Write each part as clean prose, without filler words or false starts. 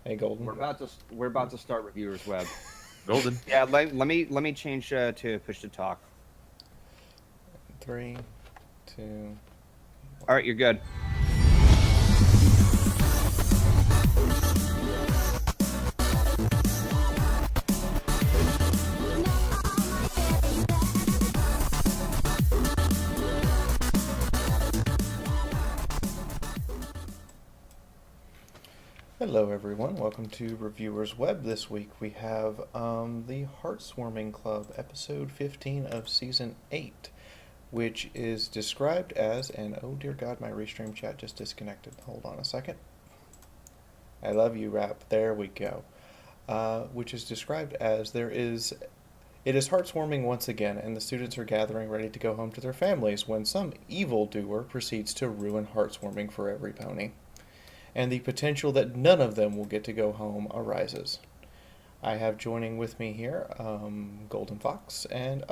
Hey, Golden. We're about to start Reviewers Web. Golden. Yeah, let me change to push to talk. 3, 2. All right, you're good. Hello, everyone. Welcome to Reviewers Web. This week we have the Heartswarming Club, episode 15 of season 8, which is described as, and oh dear God, my restream chat just disconnected. Hold on a second. I love you, rap. There we go. Which is described as it is heartswarming once again, and the students are gathering ready to go home to their families when some evildoer proceeds to ruin heartswarming for every pony, and the potential that none of them will get to go home arises. I have joining with me here Golden Fox and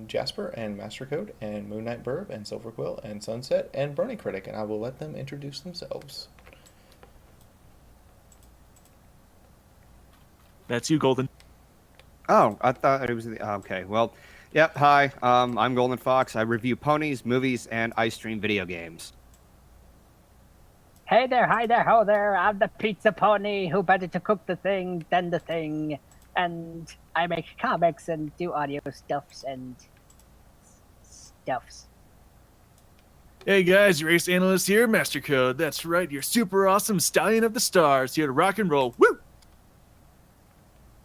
Jasper and Mastercode and Moon Knight Burb and Silverquill and Sunset and Brony Critic, and I will let them introduce themselves. That's you, Golden. Oh, I thought it was okay. Well, yep. Hi, I'm Golden Fox. I review ponies, movies, and ice stream video games. Hey there, hi there, ho there, I'm the pizza pony who better to cook the thing than the thing. And I make comics and do audio stuffs and stuffs. Hey guys, your ace analyst here, Master Code. That's right, your super awesome stallion of the stars, here to rock and roll. Woo!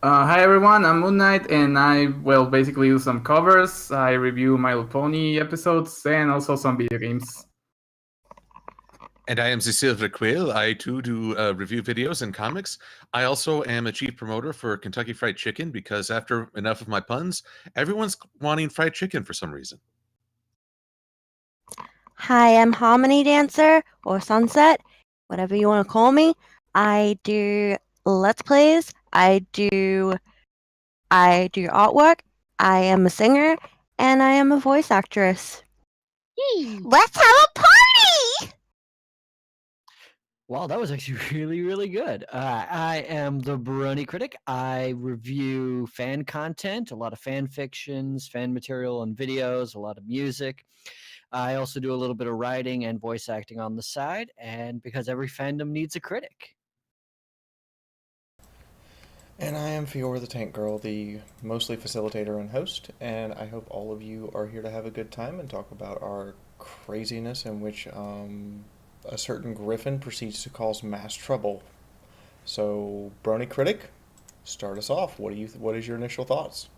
Hi everyone, I'm Moon Knight, and I will basically do some covers. I review My Little Pony episodes and also some video games. And I am the Silver Quill. I too do review videos and comics. I also am a chief promoter for Kentucky Fried Chicken because after enough of my puns, everyone's wanting fried chicken for some reason. Hi, I'm Harmony Dancer or Sunset, whatever you want to call me. I do Let's Plays. I do artwork. I am a singer, and I am a voice actress. Yee. Let's have a party! Wow, that was actually really, really good. I am the Brony Critic. I review fan content, a lot of fan fictions, fan material and videos, a lot of music. I also do a little bit of writing and voice acting on the side, and because every fandom needs a critic. And I am Fiora the Tank Girl, the mostly facilitator and host, and I hope all of you are here to have a good time and talk about our craziness in which a certain griffin proceeds to cause mass trouble. So, Brony Critic, start us off. What is your initial thoughts?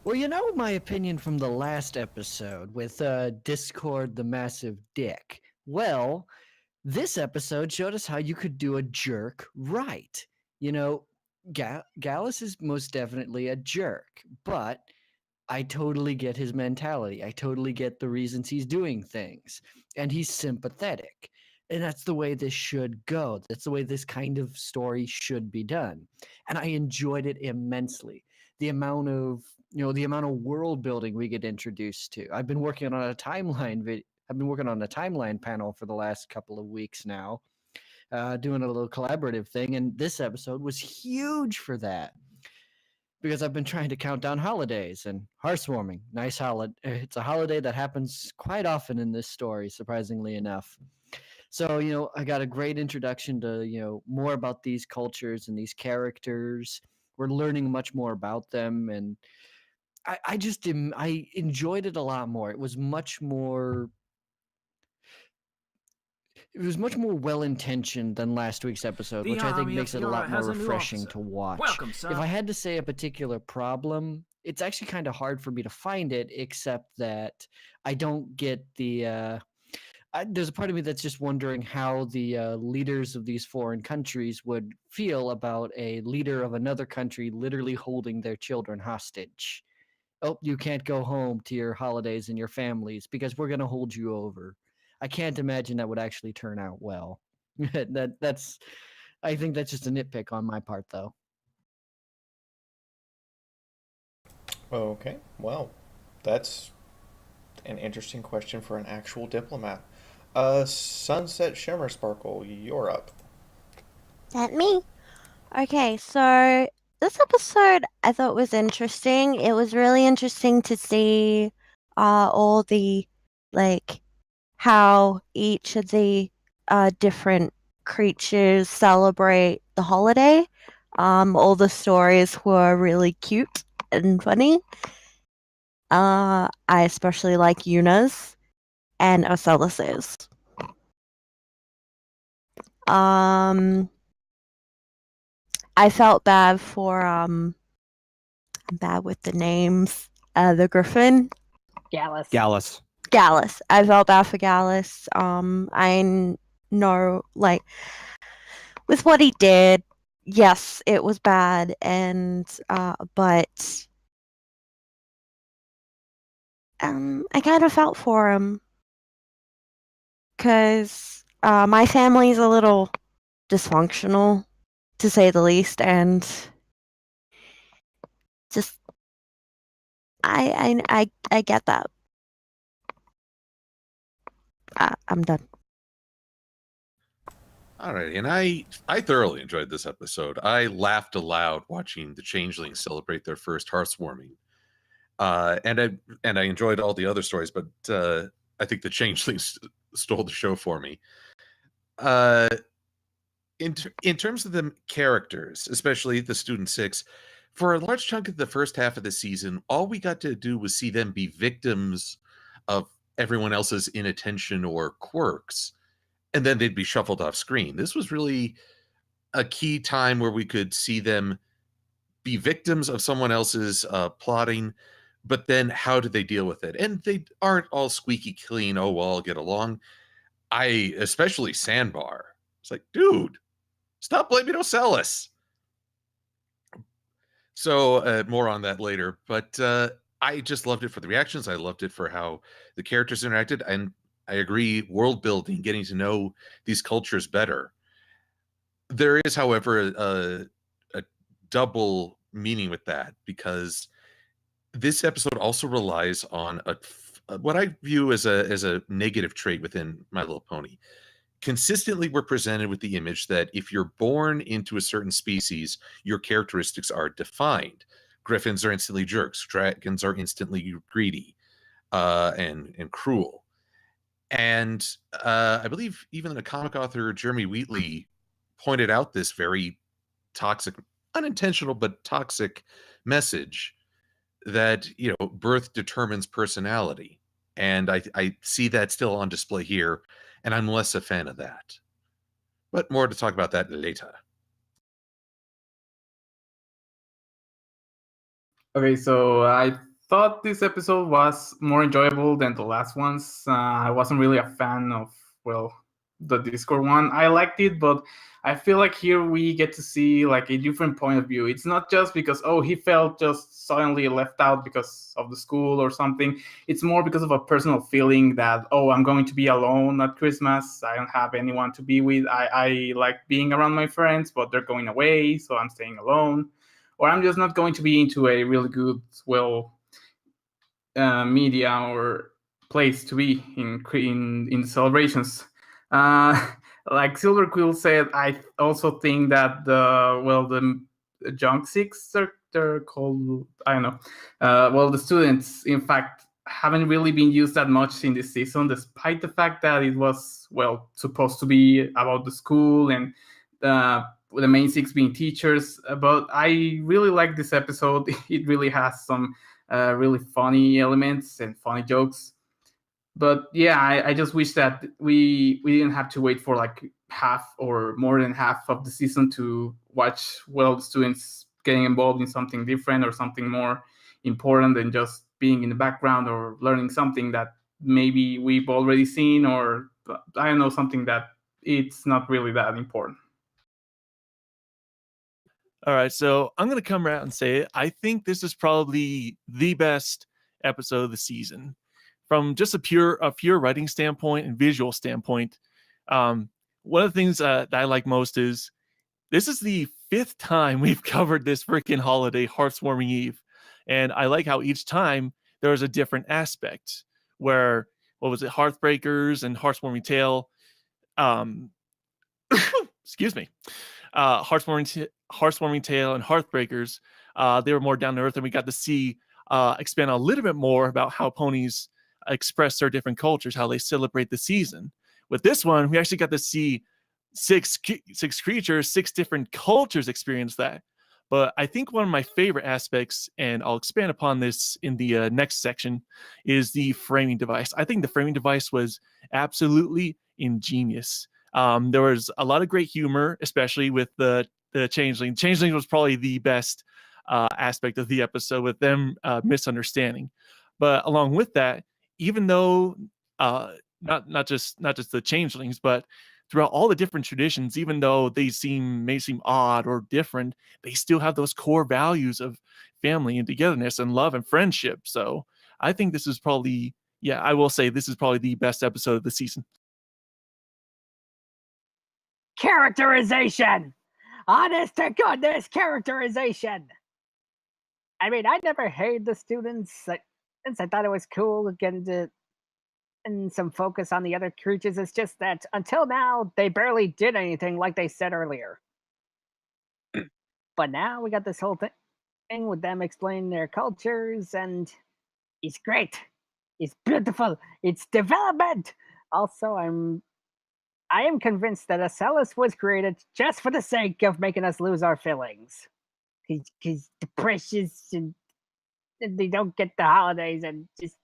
Well, you know my opinion from the last episode with Discord the Massive Dick. Well, this episode showed us how you could do a jerk right. You know, Gallus is most definitely a jerk, but I totally get his mentality. I totally get the reasons he's doing things, and he's sympathetic. And that's the way this should go. That's the way this kind of story should be done. And I enjoyed it immensely. The amount of world building we get introduced to. I've been working on a timeline panel for the last couple of weeks now. Doing a little collaborative thing, and this episode was huge for that because I've been trying to count down holidays, and Heartswarming, nice holiday. It's a holiday that happens quite often in this story, surprisingly enough. So, I got a great introduction to, more about these cultures and these characters. We're learning much more about them, and I enjoyed it a lot more. It was much more well-intentioned than last week's episode, which I think makes it a lot more refreshing to watch. Welcome, sir. If I had to say a particular problem, it's actually kind of hard for me to find it, except that I don't get the... there's a part of me that's just wondering how the leaders of these foreign countries would feel about a leader of another country literally holding their children hostage. Oh, you can't go home to your holidays and your families because we're going to hold you over. I can't imagine that would actually turn out well. I think that's just a nitpick on my part, though. Okay, well, that's an interesting question for an actual diplomat. Sunset Shimmer Sparkle, you're up. that me? Okay, so this episode I thought was interesting. It was really interesting to see all the like how each of the different creatures celebrate the holiday. All the stories were really cute and funny. I especially like Yuna's and Ocelus's. Um, I felt bad for I'm bad with the names. The Griffin. Gallus. Gallus. Gallus. I felt bad for Gallus. Know, like, with what he did, yes, it was bad, and but I kind of felt for him because my family's a little dysfunctional, to say the least, and just I get that. I'm done. Alrighty, and I thoroughly enjoyed this episode. I laughed aloud watching the changelings celebrate their first Heartswarming. And I enjoyed all the other stories, but I think the changelings stole the show for me. In terms of the characters, especially the Student Six, for a large chunk of the first half of the season, all we got to do was see them be victims of everyone else's inattention or quirks, and then they'd be shuffled off screen. This was really a key time where we could see them be victims of someone else's plotting, but then how do they deal with it? And they aren't all squeaky clean. Oh, well, I'll get along. Especially Sandbar. It's like, dude, stop blaming Ocellus. So more on that later. But I just loved it for the reactions. I loved it for how the characters interacted. And I agree, world building, getting to know these cultures better. There is, however, a double meaning with that, because this episode also relies on what I view as a negative trait within My Little Pony. Consistently, we're presented with the image that if you're born into a certain species, your characteristics are defined. Griffins are instantly jerks. Dragons are instantly greedy and cruel. And I believe even the comic author Jeremy Wheatley pointed out this very toxic, unintentional but toxic message that, birth determines personality. And I see that still on display here, and I'm less a fan of that. But more to talk about that later. Okay, so I thought this episode was more enjoyable than the last ones. I wasn't really a fan of, the Discord one. I liked it, but I feel like here we get to see like a different point of view. It's not just because, he felt just suddenly left out because of the school or something. It's more because of a personal feeling that, I'm going to be alone at Christmas. I don't have anyone to be with. I like being around my friends, but they're going away, so I'm staying alone. Or I'm just not going to be into a really good, media or place to be in the celebrations. Like Silver Quill said, I also think that the Junk Six, they're called, I don't know. The students, in fact, haven't really been used that much in this season, despite the fact that it was supposed to be about the school and the main six being teachers. But I really like this episode. It really has some really funny elements and funny jokes. But yeah, I just wish that we didn't have to wait for like half or more than half of the season to watch the students getting involved in something different or something more important than just being in the background or learning something that maybe we've already seen, or I don't know, something that it's not really that important. All right, so I'm going to come around and say it. I think this is probably the best episode of the season. From just a pure writing standpoint and visual standpoint, one of the things that I like most is this is the 5th time we've covered this freaking holiday, Heartswarming Eve. And I like how each time there was a different aspect where, Hearthbreakers and Heartswarming Tale. Excuse me. Heartswarming Tale and Hearthbreakers, they were more down to earth, and we got to see expand a little bit more about how ponies express their different cultures, how they celebrate the season. With this one, we actually got to see six creatures, 6 different cultures experience that. But I think one of my favorite aspects, and I'll expand upon this in the next section, is the framing device. I think the framing device was absolutely ingenious. There was a lot of great humor, especially with the changeling. Changeling was probably the best aspect of the episode, with them misunderstanding. But along with that, even though not just the changelings, but throughout all the different traditions, even though they may seem odd or different, they still have those core values of family and togetherness and love and friendship. So I think this is probably, I will say this is probably the best episode of the season. Characterization! Honest to goodness, characterization! I mean, I never hated the students, since I thought it was cool getting to and some focus on the other creatures. It's just that until now, they barely did anything like they said earlier. But now we got this whole thing with them explaining their cultures, and it's great. It's beautiful. It's development. Also, I am convinced that Acellus was created just for the sake of making us lose our feelings. Because the precious and they don't get the holidays and just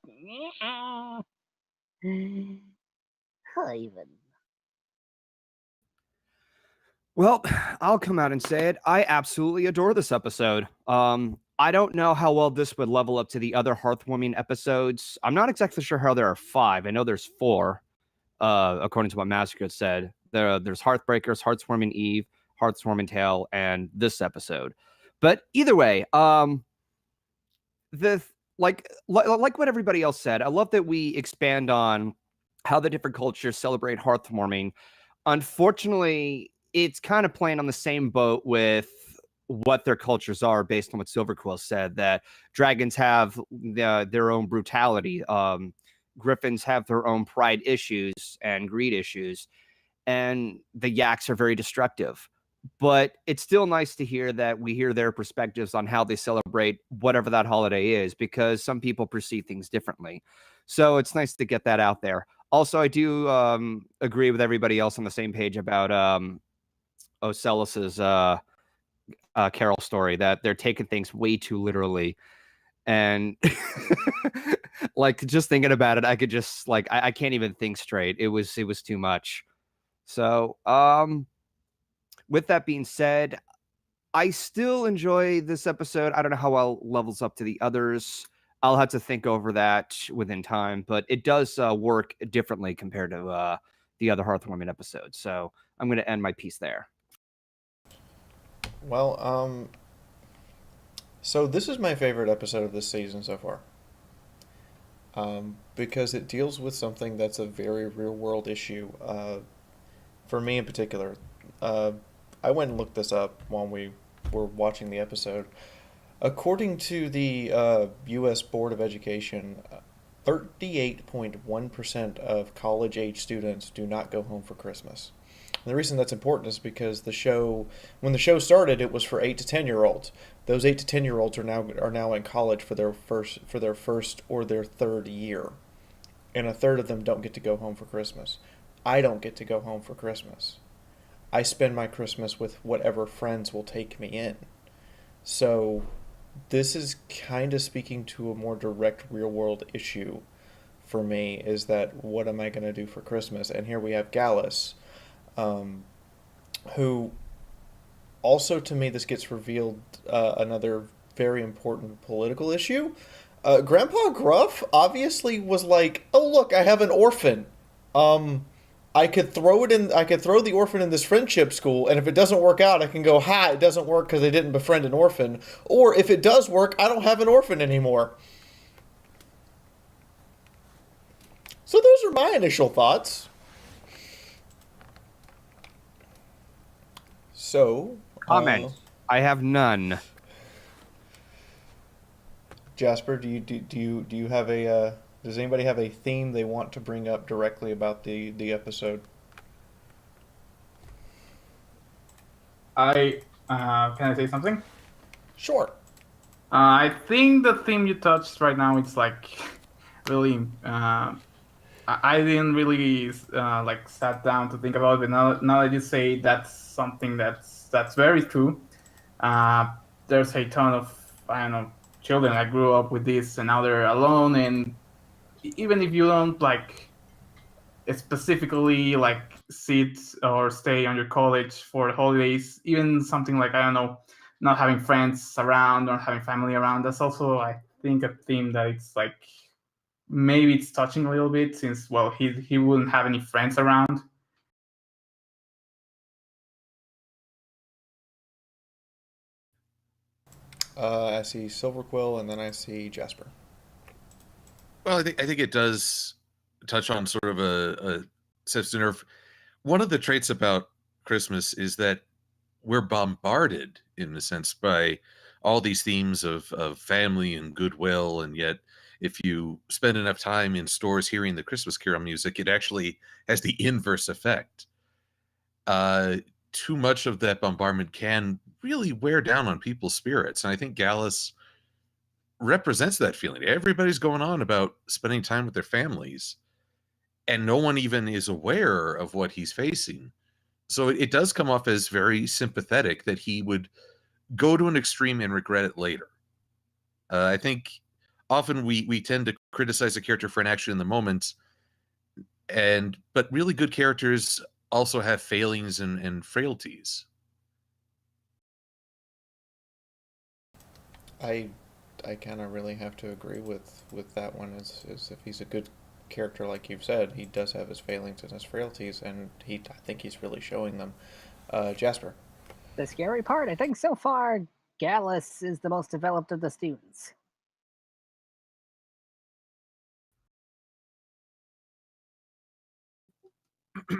Ivan. Well, I'll come out and say it. I absolutely adore this episode. I don't know how well this would level up to the other Hearthwarming episodes. I'm not exactly sure how there are 5. I know there's 4, according to what Massacre said. There's Hearthbreakers, Heartswarming Eve, Heartswarming Tale, and this episode. But either way, like what everybody else said, I love that we expand on how the different cultures celebrate Hearthwarming. Unfortunately, it's kind of playing on the same boat with what their cultures are, based on what Silverquill said, that dragons have their own brutality. Griffins have their own pride issues and greed issues, and the yaks are very destructive. But it's still nice to hear that we hear their perspectives on how they celebrate whatever that holiday is, because some people perceive things differently. So it's nice to get that out there. Also, I do agree with everybody else on the same page about Ocellus's Carol story, that they're taking things way too literally. And like, just thinking about it, I could just I can't even think straight. It was too much. So with that being said, I still enjoy this episode. I don't know how well it levels up to the others. I'll have to think over that within time, but it does work differently compared to the other Hearthwarming episodes. So I'm going to end my piece there. Well, so this is my favorite episode of this season so far. Because it deals with something that's a very real world issue. For me in particular, I went and looked this up while we were watching the episode. According to the U.S. Board of Education, 38.1% of college-age students do not go home for Christmas. And the reason that's important is because when the show started, it was for 8 to 10-year-olds. Those 8 to 10-year-olds are now in college for their first or their third year, and a third of them don't get to go home for Christmas. I don't get to go home for Christmas. I spend my Christmas with whatever friends will take me in. So this is kind of speaking to a more direct real-world issue for me, is that what am I going to do for Christmas? And here we have Gallus, who also, to me, this gets revealed another very important political issue. Grandpa Gruff obviously was like, oh, look, I have an orphan. I could throw the orphan in this friendship school, and if it doesn't work out, I can go, it doesn't work because they didn't befriend an orphan. Or if it does work, I don't have an orphan anymore. So those are my initial thoughts. So, Comments. I have none. Jasper, do you have a does anybody have a theme they want to bring up directly about the episode? Can I say something? Sure. I think the theme you touched right now, it's like really. I didn't really like sat down to think about it. But now that you say that's something that's very true. Uh, there's a ton of, I don't know, children that grew up with this and now they're alone. And even if you don't like specifically like sit or stay on your college for the holidays, even something like, I don't know, not having friends around or having family around, that's also, I think, a theme that it's like maybe it's touching a little bit, since, well, he wouldn't have any friends around. I see Silverquill, and then I see Jasper. Well, I think it does touch on sort of a sense to nerve. One of the traits about Christmas is that we're bombarded, in a sense, by all these themes of family and goodwill, and yet if you spend enough time in stores hearing the Christmas Carol music, it actually has the inverse effect. Too much of that bombardment can really wear down on people's spirits, and I think Gallus represents that feeling. Everybody's going on about spending time with their families, and no one even is aware of what he's facing. So it does come off as very sympathetic that he would go to an extreme and regret it later. I think often we tend to criticize a character for an action in the moment, but really good characters also have failings and frailties. I kind of really have to agree with that one. Is if he's a good character, like you've said, he does have his failings and his frailties, and I think he's really showing them. Jasper. The scary part, I think so far, Gallus is the most developed of the students.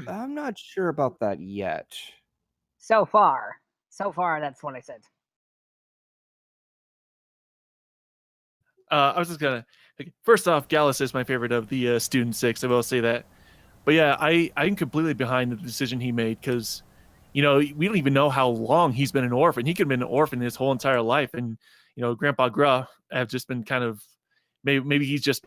I'm not sure about that yet. So far. That's what I said. I was just gonna first off, Gallus is my favorite of the student six. I will say that, but yeah, I'm completely behind the decision he made, because we don't even know how long he's been an orphan. He could have been an orphan his whole entire life, and Grandpa Gruff have just been kind of maybe he's just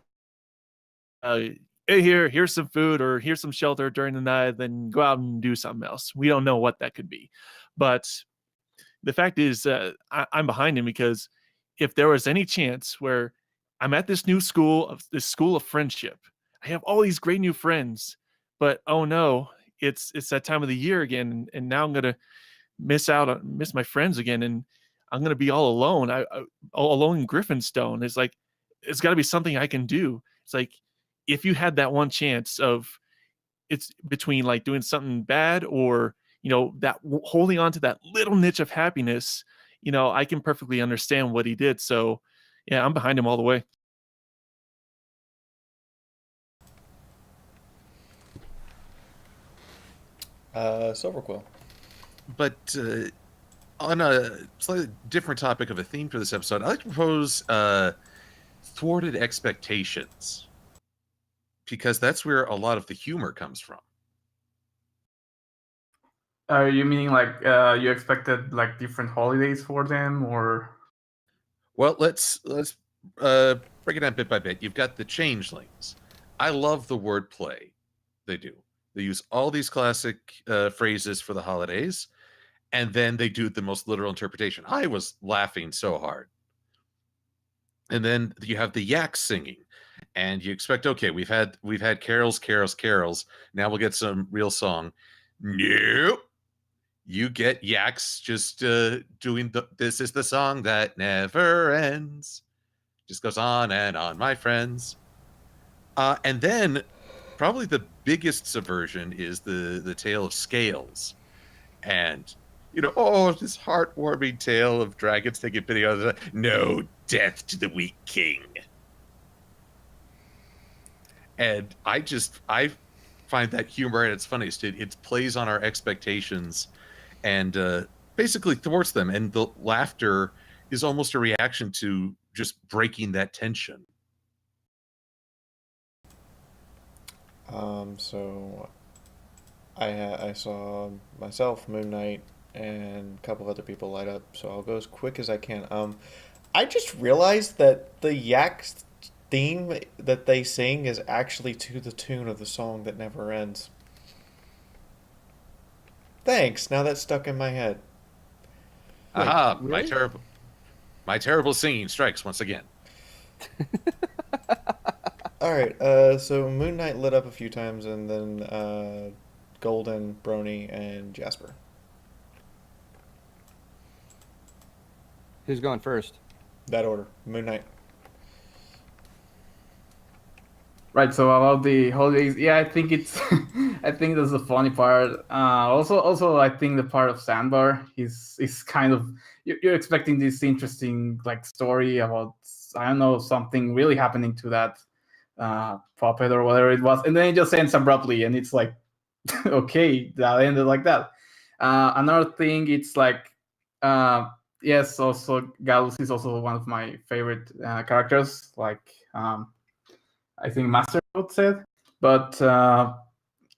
hey, here's some food or here's some shelter during the night, then go out and do something else. We don't know what that could be, but the fact is, I'm behind him, because if there was any chance where I'm at this new school, this school of friendship, I have all these great new friends, but oh no, it's that time of the year again, and now I'm gonna miss my friends again, and I'm gonna be all alone. All alone in Griffinstone. It's like it's got to be something I can do. It's like if you had that one chance of it's between like doing something bad or that holding on to that little niche of happiness, I can perfectly understand what he did. So yeah, I'm behind him all the way. Silverquill. But on a slightly different topic of a theme for this episode, I'd like to propose thwarted expectations, because that's where a lot of the humor comes from. Are you meaning like you expected like different holidays for them, or? Well, let's break it down bit by bit. You've got the changelings. I love the wordplay they do. They use all these classic phrases for the holidays, and then they do the most literal interpretation. I was laughing so hard. And then you have the yaks singing, and you expect, okay, we've had carols, carols, carols. Now we'll get some real song. Nope. You get yaks just doing this is the song that never ends. Just goes on and on, my friends. And then probably the biggest subversion is the tale of scales. And, oh, this heartwarming tale of dragons taking pity on the no death to the weak king. And I find that humor at its funniest. It plays on our expectations and basically thwarts them. And the laughter is almost a reaction to just breaking that tension. So I saw myself, Moon Knight, and a couple other people light up, so I'll go as quick as I can. I just realized that the yak theme that they sing is actually to the tune of the song that never ends. Thanks. Now that's stuck in my head. Wait, Aha! really? My terrible singing strikes once again. All right. So Moon Knight lit up a few times, and then Golden, Brony, and Jasper. Who's going first? That order. Moon Knight. Right. So about the holidays, yeah, I think it's, I think that's the funny part. Also, I think the part of Sandbar is kind of you're expecting this interesting like story about, I don't know, something really happening to that puppet or whatever it was, and then it just ends abruptly, and it's like, okay, that ended like that. Another thing, it's like, yes, also Gallus is also one of my favorite characters. Like, I think Master said, but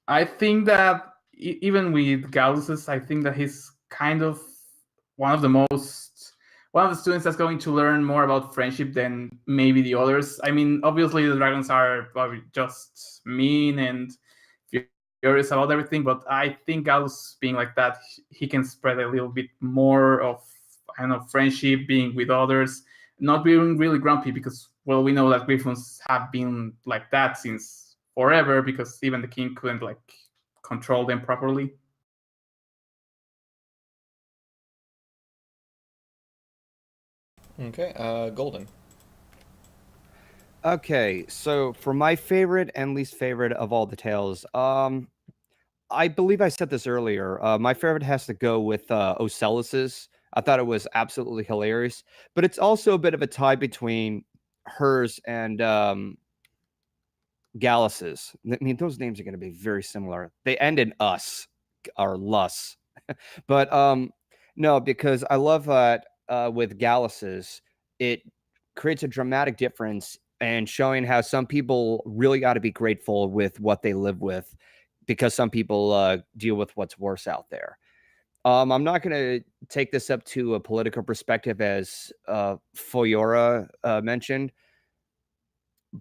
I think that even with Gallus, I think that he's kind of one of the students that's going to learn more about friendship than maybe the others. I mean, obviously the dragons are probably just mean and furious about everything, but I think Gallus being like that, he can spread a little bit more of, I don't know, friendship, being with others, not being really grumpy, because, well, we know that Griffons have been like that since forever, because even the king couldn't like control them properly. Okay. Golden. Okay, so for my favorite and least favorite of all the tales, I believe I said this earlier. My favorite has to go with Ocellus's. I thought it was absolutely hilarious, but it's also a bit of a tie between hers and Gallus's. I mean, those names are going to be very similar. They end in us or lus, but no, because I love that with Gallus's, it creates a dramatic difference and showing how some people really got to be grateful with what they live with, because some people deal with what's worse out there. I'm not going to take this up to a political perspective, as Foyora mentioned,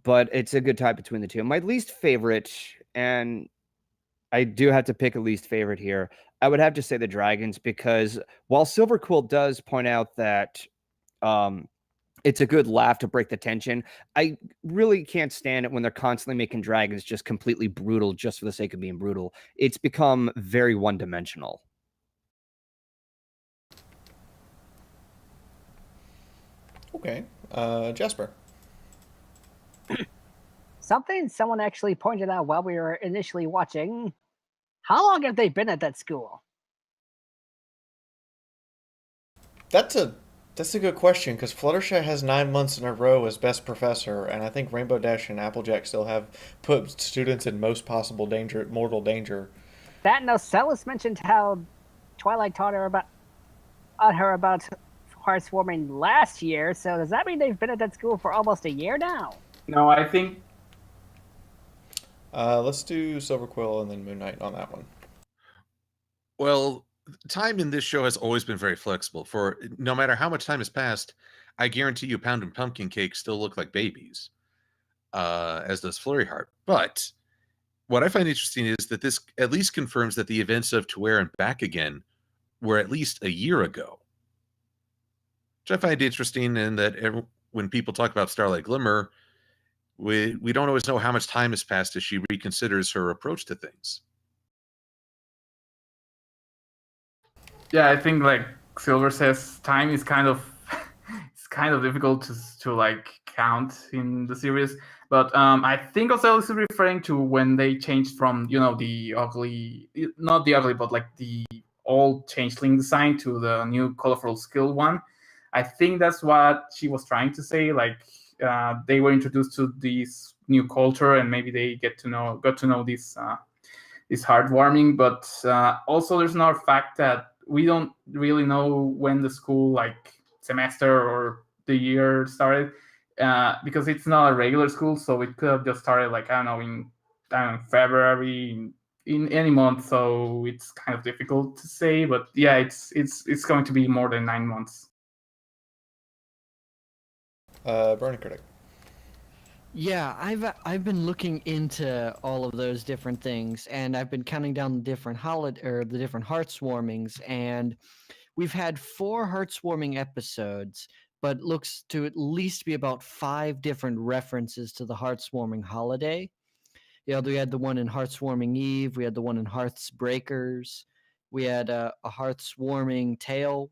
but it's a good tie between the two. My least favorite, and I do have to pick a least favorite here, I would have to say the dragons, because while Silver Quill does point out that it's a good laugh to break the tension, I really can't stand it when they're constantly making dragons just completely brutal just for the sake of being brutal. It's become very one-dimensional. Okay. Jasper. Something someone actually pointed out while we were initially watching. How long have they been at that school? That's a good question, because Fluttershy has 9 months in a row as best professor, and I think Rainbow Dash and Applejack still have put students in most possible danger, mortal danger. That and Ocellus mentioned how Twilight taught her about Heartswarming last year. So does that mean they've been at that school for almost a year now? No, I think Let's do Silver Quill and then Moon Knight on that one. Well, time in this show has always been very flexible. For no matter how much time has passed, I guarantee you Pound and Pumpkin Cake still look like babies, as does Flurry Heart. But what I find interesting is that this at least confirms that the events of To Where and Back Again were at least a year ago. Which I find interesting, in that when people talk about Starlight Glimmer, we don't always know how much time has passed as she reconsiders her approach to things. Yeah, I think like Silver says, time is kind of it's kind of difficult to like count in the series. But I think also is referring to when they changed from, you know, the ugly, not the ugly, but like the old changeling design to the new colorful skill one. I think that's what she was trying to say. Like they were introduced to this new culture, and maybe they got to know this heartwarming. But also, there's another fact that we don't really know when the school like semester or the year started, because it's not a regular school, so it could have just started like, I don't know, in February, in in any month, so it's kind of difficult to say. But yeah, it's going to be more than 9 months. Brony Critic. Yeah, I've been looking into all of those different things, and I've been counting down the different the different Heartswarmings, and we've had 4 Heartswarming episodes, but looks to at least be about 5 different references to the Heartswarming holiday. We had the one in Heartswarming Eve, we had the one in Hearth's Breakers, we had a Heartswarming Tale,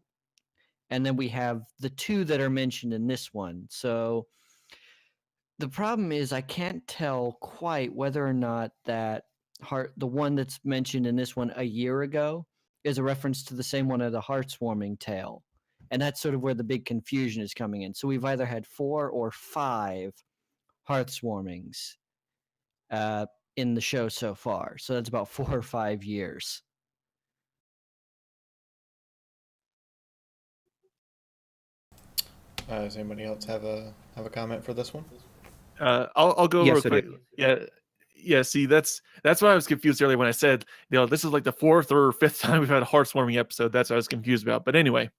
and then we have the 2 that are mentioned in this one. So the problem is I can't tell quite whether or not that the one that's mentioned in this one a year ago is a reference to the same one as the Heartswarming Tale. And that's sort of where the big confusion is coming in. So we've either had 4 or 5 Heartswarmings in the show so far. So that's about 4 or 5 years. Does anybody else have a comment for this one? I'll go Yes, real I quick. do. Yeah. See, that's why I was confused earlier when I said, this is like the 4th or 5th time we've had a Heartswarming episode. That's what I was confused about. But anyway,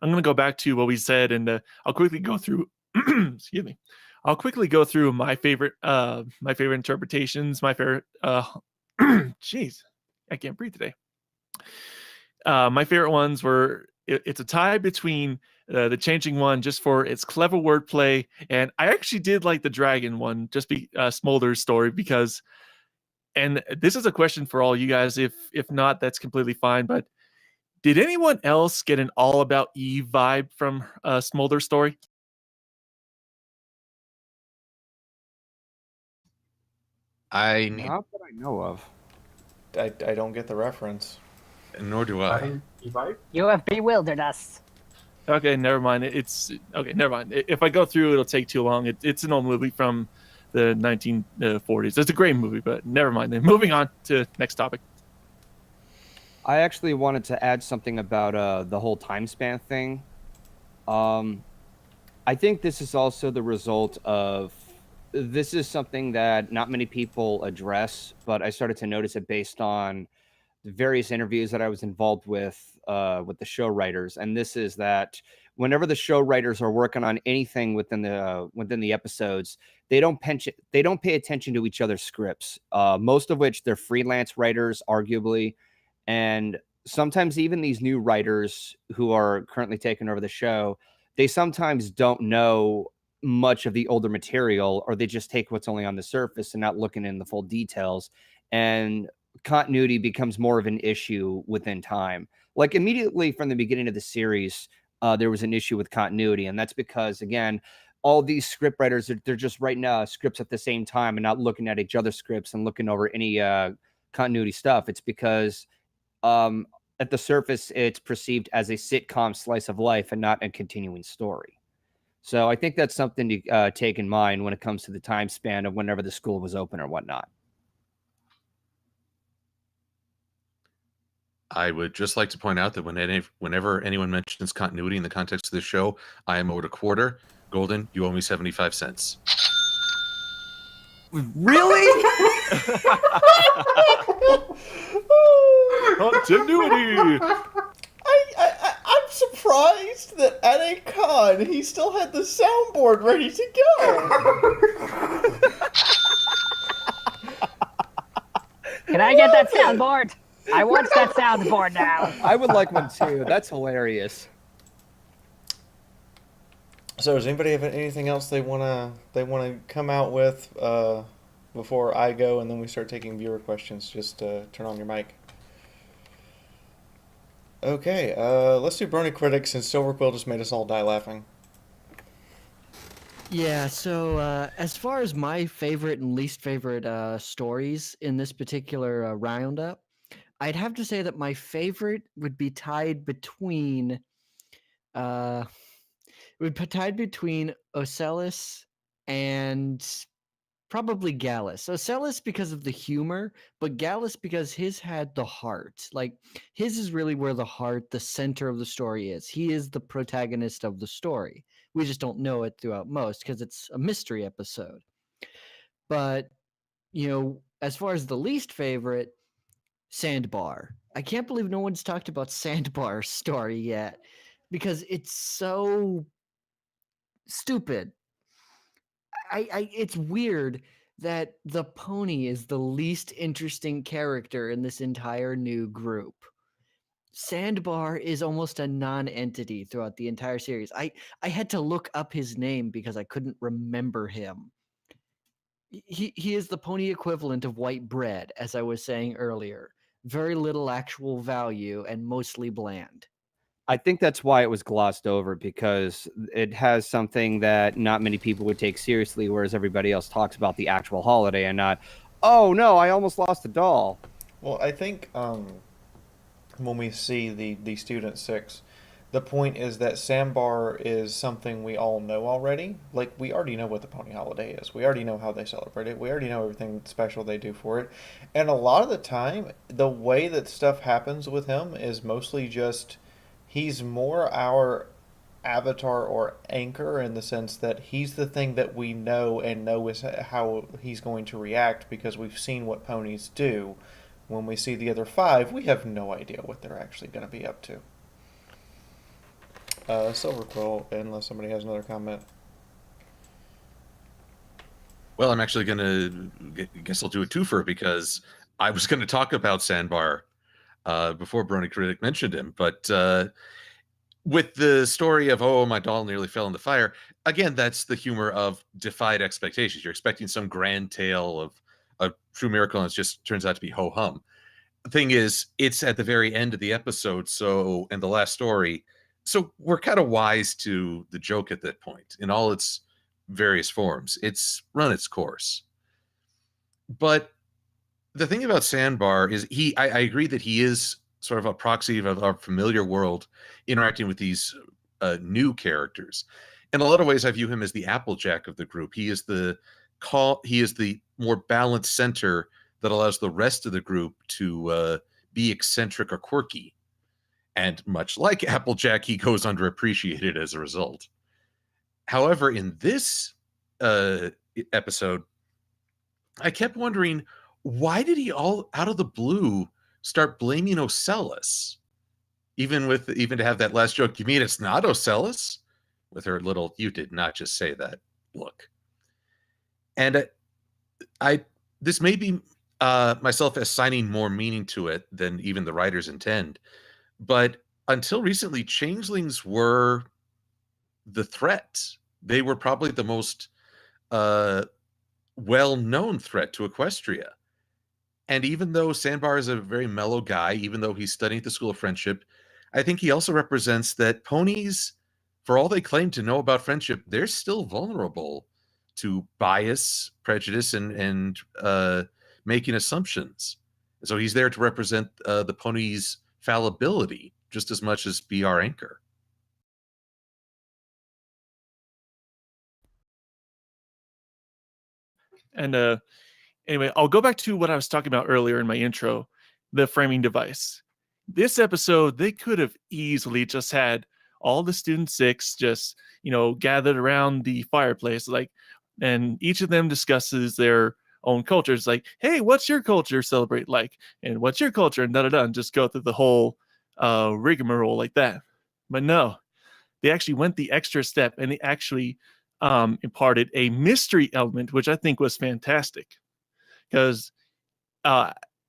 I'm gonna go back to what we said, and I'll quickly go through. Excuse me. I'll quickly go through my favorite interpretations. My favorite. Jeez, I can't breathe today. My favorite ones were. It's a tie between the changing one just for its clever wordplay, and I actually did like the dragon one, just Smolder's story, because, and this is a question for all you guys. If not, that's completely fine. But did anyone else get an All About Eve vibe from Smolder's story? I need, Not that I know of. I don't get the reference. nor do I. You have bewildered us. Okay, never mind. It's okay. Never mind. If I go through, it'll take too long. It's an old movie from the 1940s. It's a great movie, but never mind. Then moving on to next topic. I actually wanted to add something about the whole time span thing. I think this is also the result of this is something that not many people address, but I started to notice it based on the various interviews that I was involved with the show writers. And this is that whenever the show writers are working on anything within the episodes, they don't pay attention to each other's scripts. Most of which they're freelance writers, arguably, and sometimes even these new writers who are currently taking over the show, they sometimes don't know much of the older material, or they just take what's only on the surface and not looking in the full details. And continuity becomes more of an issue within time. Like immediately from the beginning of the series, there was an issue with continuity, and that's because, again, all these script writers, they're just writing scripts at the same time and not looking at each other's scripts and looking over any continuity stuff. It's because at the surface, it's perceived as a sitcom slice of life and not a continuing story. So I think that's something to take in mind when it comes to the time span of whenever the school was open or whatnot. I would just like to point out that whenever anyone mentions continuity in the context of this show, I am owed a quarter. Golden, you owe me 75 cents. Really? Continuity. I'm surprised that at a con he still had the soundboard ready to go. Can I get that soundboard? I want that soundboard now. I would like one too. That's hilarious. So does anybody have anything else they wanna come out with before I go, and then we start taking viewer questions? Just turn on your mic. Okay, let's do Brony Critic, since Silver Quill just made us all die laughing. Yeah, so as far as my favorite and least favorite stories in this particular roundup, I'd have to say that my favorite would be tied between Ocellus and probably Gallus. Ocellus because of the humor, but Gallus because his had the heart. Like, his is really where the heart, the center of the story is. He is the protagonist of the story. We just don't know it throughout most because it's a mystery episode. But, as far as the least favorite, Sandbar. I can't believe no one's talked about Sandbar's story yet because it's so stupid. It's weird that the pony is the least interesting character in this entire new group. Sandbar is almost a non-entity throughout the entire series. I had to look up his name because I couldn't remember him. He is the pony equivalent of white bread, as I was saying earlier. Very little actual value and mostly bland. I think that's why it was glossed over, because it has something that not many people would take seriously, whereas everybody else talks about the actual holiday and not, oh no, I almost lost a doll. Well, I think when we see the Student 6, the point is that Sandbar is something we all know already. Like, we already know what the Pony Holiday is. We already know how they celebrate it. We already know everything special they do for it. And a lot of the time, the way that stuff happens with him is mostly just he's more our avatar or anchor, in the sense that he's the thing that we know and know is how he's going to react because we've seen what ponies do. When we see the other 5, we have no idea what they're actually going to be up to. Silver Quill, unless somebody has another comment. Well, I'm actually going to, guess I'll do a twofer, because I was going to talk about Sandbar before Brony Critic mentioned him. But with the story of, oh, my doll nearly fell in the fire, again, that's the humor of defied expectations. You're expecting some grand tale of a true miracle, and it just turns out to be ho-hum. The thing is, it's at the very end of the episode, so, and the last story, so we're kind of wise to the joke at that point in all its various forms. It's run its course. But the thing about Sandbar is I agree that he is sort of a proxy of our familiar world interacting with these new characters. In a lot of ways, I view him as the Applejack of the group. He is the more balanced center that allows the rest of the group to be eccentric or quirky. And much like Applejack, he goes underappreciated as a result. However, in this episode, I kept wondering, why did he all out of the blue start blaming Ocellus? Even to have that last joke, you mean it's not Ocellus? With her little, you did not just say that look. And this may be myself assigning more meaning to it than even the writers intend. But until recently, changelings were the threat. They were probably the most well-known threat to Equestria. And even though Sandbar is a very mellow guy, even though he's studying at the School of Friendship, I think he also represents that ponies, for all they claim to know about friendship, they're still vulnerable to bias, prejudice, and making assumptions. So he's there to represent the ponies' fallibility just as much as be our anchor. And anyway, I'll go back to what I was talking about earlier in my intro, the framing device. This episode, they could have easily just had all the Student 6 just, gathered around the fireplace, and each of them discusses their own cultures, like, hey, what's your culture celebrate like? And what's your culture? And da-da-da, and just go through the whole rigmarole like that. But no, they actually went the extra step, and they actually imparted a mystery element, which I think was fantastic. Because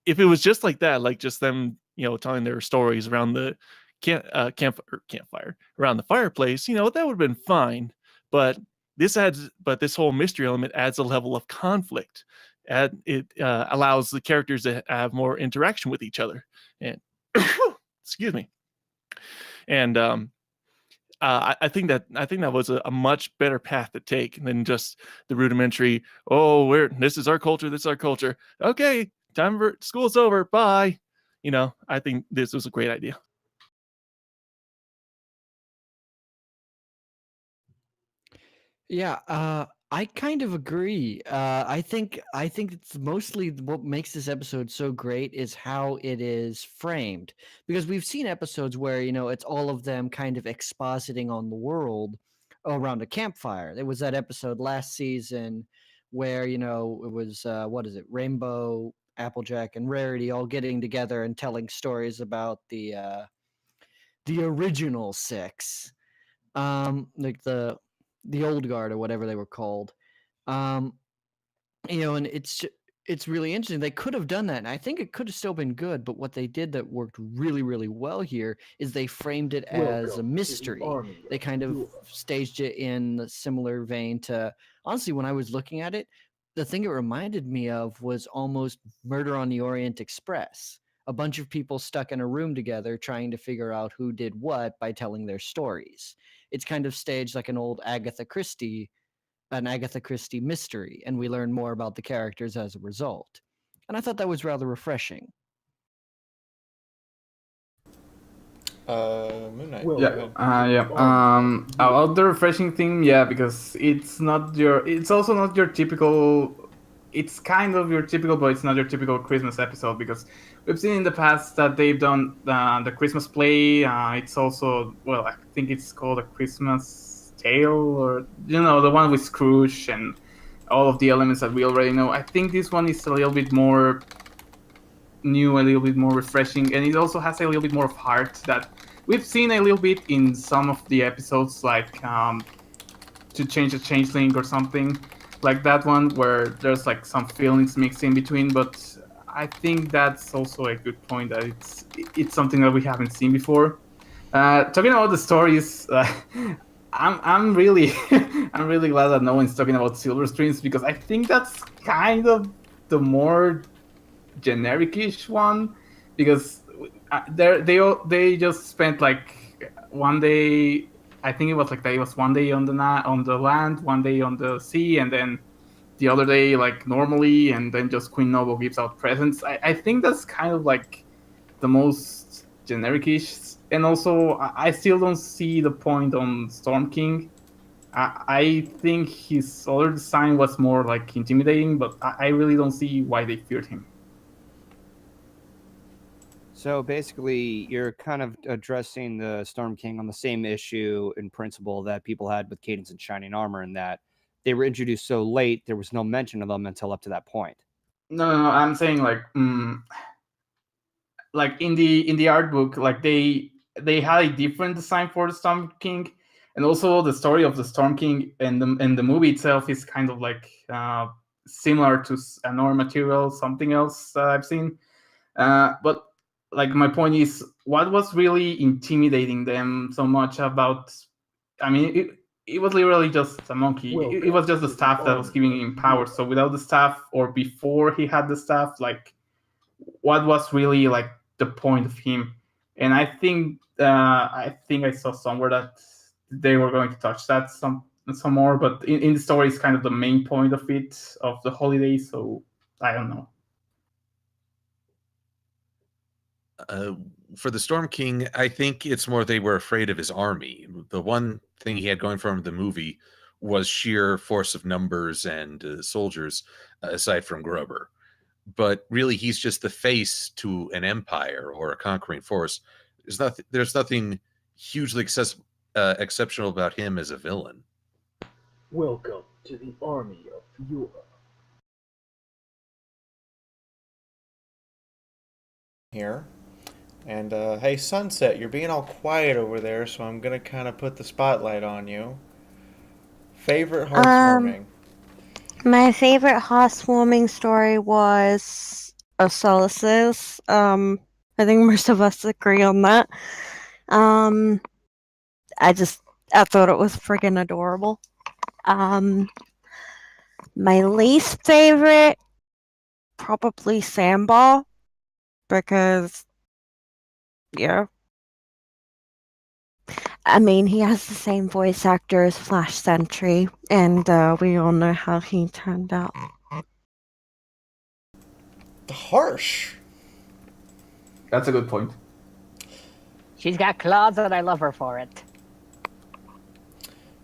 if it was just like that, like just them, telling their stories around the campfire, around the fireplace, that would have been fine. But this whole mystery element adds a level of conflict. It allows the characters to have more interaction with each other. And excuse me. And I think that was a much better path to take than just the rudimentary, oh, this is our culture, this is our culture. Okay, time for school's over, bye. I think this was a great idea. Yeah, I kind of agree. I think it's mostly what makes this episode so great is how it is framed. Because we've seen episodes where, it's all of them kind of expositing on the world around a campfire. There was that episode last season where it was what is it, Rainbow, Applejack, and Rarity all getting together and telling stories about the original six, like the old guard or whatever they were called. And it's really interesting. They could have done that, and I think it could have still been good. But what they did that worked really, really well here is they framed it as a mystery. They kind of staged it in a similar vein to, honestly, when I was looking at it, the thing it reminded me of was almost Murder on the Orient Express. A bunch of people stuck in a room together trying to figure out who did what by telling their stories. It's kind of staged like an Agatha Christie mystery, and we learn more about the characters as a result. And I thought that was rather refreshing. Moon Knight. About the refreshing thing, because it's also not your typical. It's kind of your typical, but it's not your typical Christmas episode, because we've seen in the past that they've done the Christmas play. It's also, I think it's called A Christmas Tale, or the one with Scrooge and all of the elements that we already know. I think this one is a little bit more new, a little bit more refreshing, and it also has a little bit more of heart that we've seen a little bit in some of the episodes, like To Change a Changeling or something like that one, where there's like some feelings mixed in between. But I think that's also a good point, that it's something that we haven't seen before. Talking about the stories, I'm really I'm really glad that no one's talking about Silver Streams, because I think that's kind of the more generic-ish one, because they just spent like one day. I think it was like that. It was one day on the land, one day on the sea, and then the other day like normally, and then just Queen Noble gives out presents. I think that's kind of like the most generic-ish. And also, I still don't see the point on Storm King. I think his other design was more like intimidating, but I really don't see why they feared him. So basically, you're kind of addressing the Storm King on the same issue in principle that people had with Cadence and Shining Armor, in that they were introduced so late, there was no mention of them until up to that point. No, I'm saying like in the art book, like they had a different design for the Storm King, and also the story of the Storm King and the movie itself is kind of like similar to another material, something else that I've seen. But like my point is, what was really intimidating them so much about? I mean, it was literally just a monkey. It was just the staff that was giving him power. So without the staff, or before he had the staff, like what was really like the point of him? And I think I saw somewhere that they were going to touch that some more, but in the story, it's kind of the main point of it, of the holiday. So I don't know. For the Storm King, I think it's more they were afraid of his army. The one thing he had going for him, the movie, was sheer force of numbers and soldiers, aside from Grover. But really, he's just the face to an empire or a conquering force. There's nothing hugely exceptional about him as a villain. Welcome to the army of Yura. Here. And hey, Sunset, you're being all quiet over there, so I'm gonna kind of put the spotlight on you. Favorite heartwarming? My favorite heartwarming story was Ocellus'. I think most of us agree on that. I thought it was friggin' adorable. My least favorite, probably Sandball, because yeah. I mean, he has the same voice actor as Flash Sentry, and we all know how he turned out. Harsh. That's a good point. She's got claws, and I love her for it.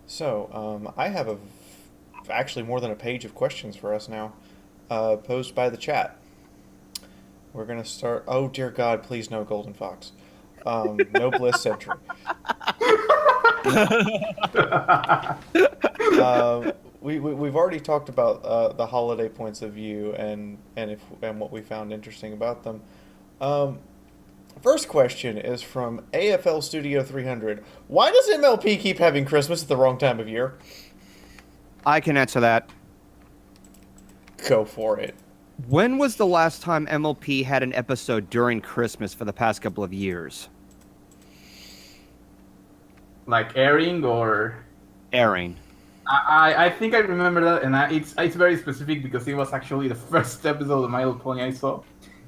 So, I have actually more than a page of questions for us now, posed by the chat. We're gonna start. Oh dear God, please no Golden Fox. No Bliss Sentry. we've already talked about the holiday points of view and what we found interesting about them. First question is from AFL Studio 300. Why does MLP keep having Christmas at the wrong time of year? I can answer that. Go for it. When was the last time MLP had an episode during Christmas for the past couple of years? Like airing or Airing. I think I remember that, and it's very specific because it was actually the first episode of My Little Pony I saw,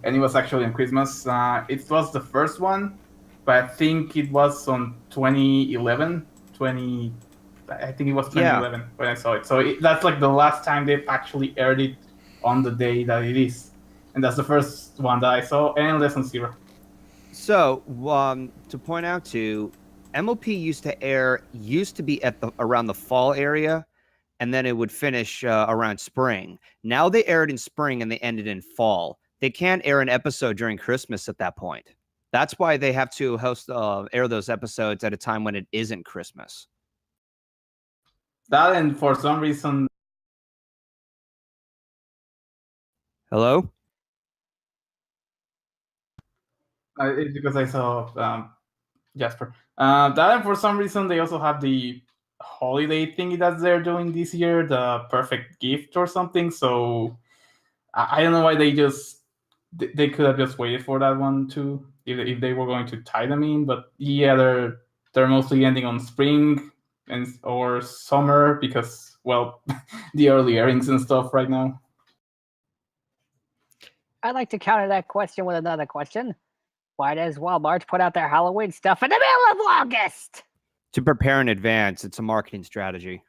and it was actually on Christmas. It was the first one, but I think it was on 2011, I think it was 2011 when I saw it. So that's like the last time they've actually aired it on the day that it is, and that's the first one that I saw, and Lesson Zero. So, to point out too, MLP used to be at around the fall area, and then it would finish around spring. Now they aired in spring and they ended in fall. They can't air an episode during Christmas at that point. That's why they have to air those episodes at a time when it isn't Christmas. That, and for some reason, Hello? it's because I saw Jasper. That, and for some reason they also have the holiday thing that they're doing this year, the perfect gift or something. So I don't know why they could have just waited for that one too, if they were going to tie them in. But yeah, they're mostly ending on spring or summer because, well, the early airings and stuff right now. I'd like to counter that question with another question. Why does Walmart put out their Halloween stuff in the middle of August? To prepare in advance. It's a marketing strategy.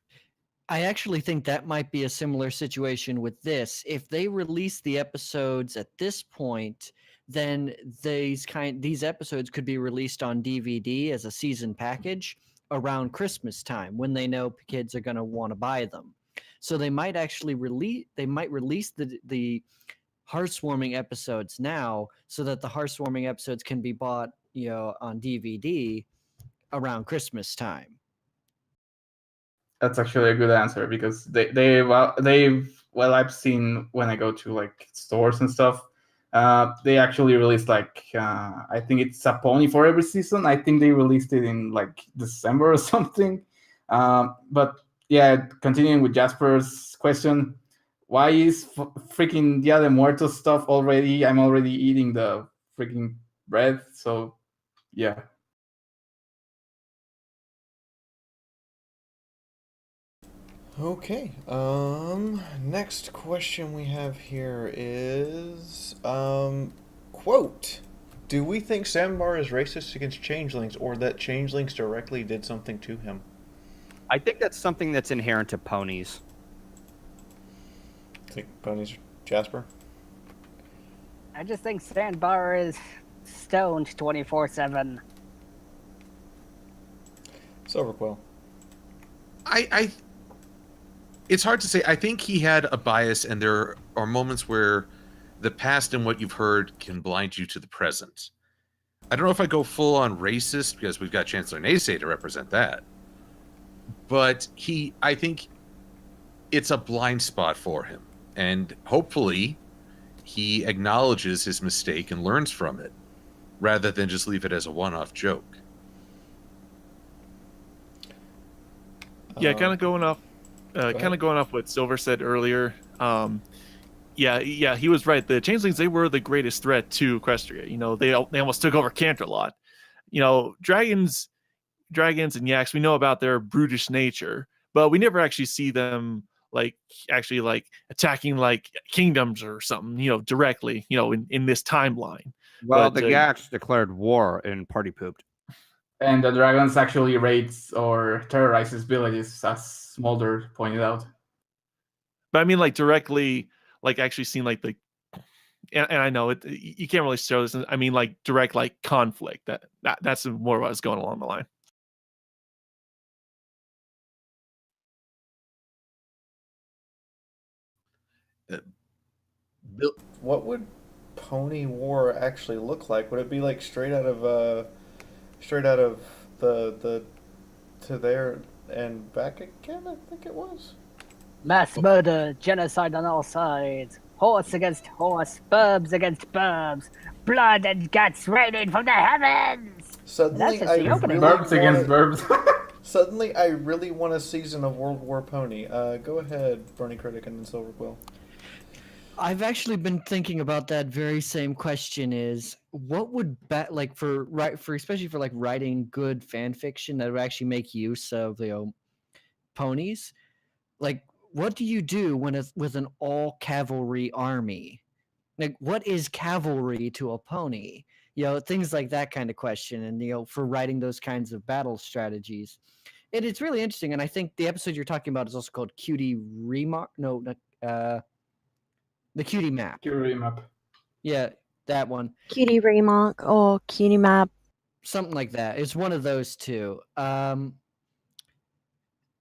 I actually think that might be a similar situation with this. If they release the episodes at this point, then these episodes could be released on DVD as a season package around Christmas time when they know kids are going to want to buy them. So they might actually release the Heartswarming episodes now so that the Heartswarming episodes can be bought, on DVD around Christmas time. That's actually a good answer because I've seen when I go to like stores and stuff, they actually released I think it's a pony for every season. I think they released it in like December or something. But yeah, continuing with Jasper's question, why is freaking Dia de Muertos stuff already? I'm already eating the freaking bread, so yeah. Okay. Next question we have here is quote. Do we think Sambar is racist against changelings, or that changelings directly did something to him? I think that's something that's inherent to ponies. Think ponies, Jasper? I just think Sandbar is stoned 24/7. Silverquill. It's hard to say. I think he had a bias, and there are moments where the past and what you've heard can blind you to the present. I don't know if I go full on racist because we've got Chancellor Naysay to represent that. But I think it's a blind spot for him. And hopefully he acknowledges his mistake and learns from it rather than just leave it as a one-off joke. Yeah, kind of going off what Silver said earlier. Yeah, he was right. The changelings, they were the greatest threat to Equestria. They almost took over Canterlot. Dragons and yaks, we know about their brutish nature, but we never actually see them actually attacking kingdoms or something, directly, in this timeline. Well, But, the yaks declared war and party pooped. And the dragons actually raids or terrorizes villages, as Smolder pointed out. But I mean, directly, actually seeing the, and I know it, you can't really show this. I mean, direct conflict. That's more what was going along the line. What would Pony War actually look like? Would it be straight out of the to there and back again? I think it was. Mass murder, genocide on all sides. Horse against horse, burbs against burbs. Blood and guts raining from the heavens. Suddenly, just I the opening. really Burbs against wanna- burbs. Suddenly, I really want a season of World War Pony. Go ahead, Brony, Critic, and then Silver Quill. I've actually been thinking about that very same question. Is what would like for especially for like writing good fan fiction that would actually make use of ponies? Like, what do you do when it's with an all cavalry army? Like, what is cavalry to a pony? Things like that kind of question, and for writing those kinds of battle strategies. It's really interesting, and I think the episode you're talking about is also called Cutie Remark. No, not the Cutie Map. Curie map. Yeah, that one. Cutie Remark or Cutie Map. Something like that. It's one of those two.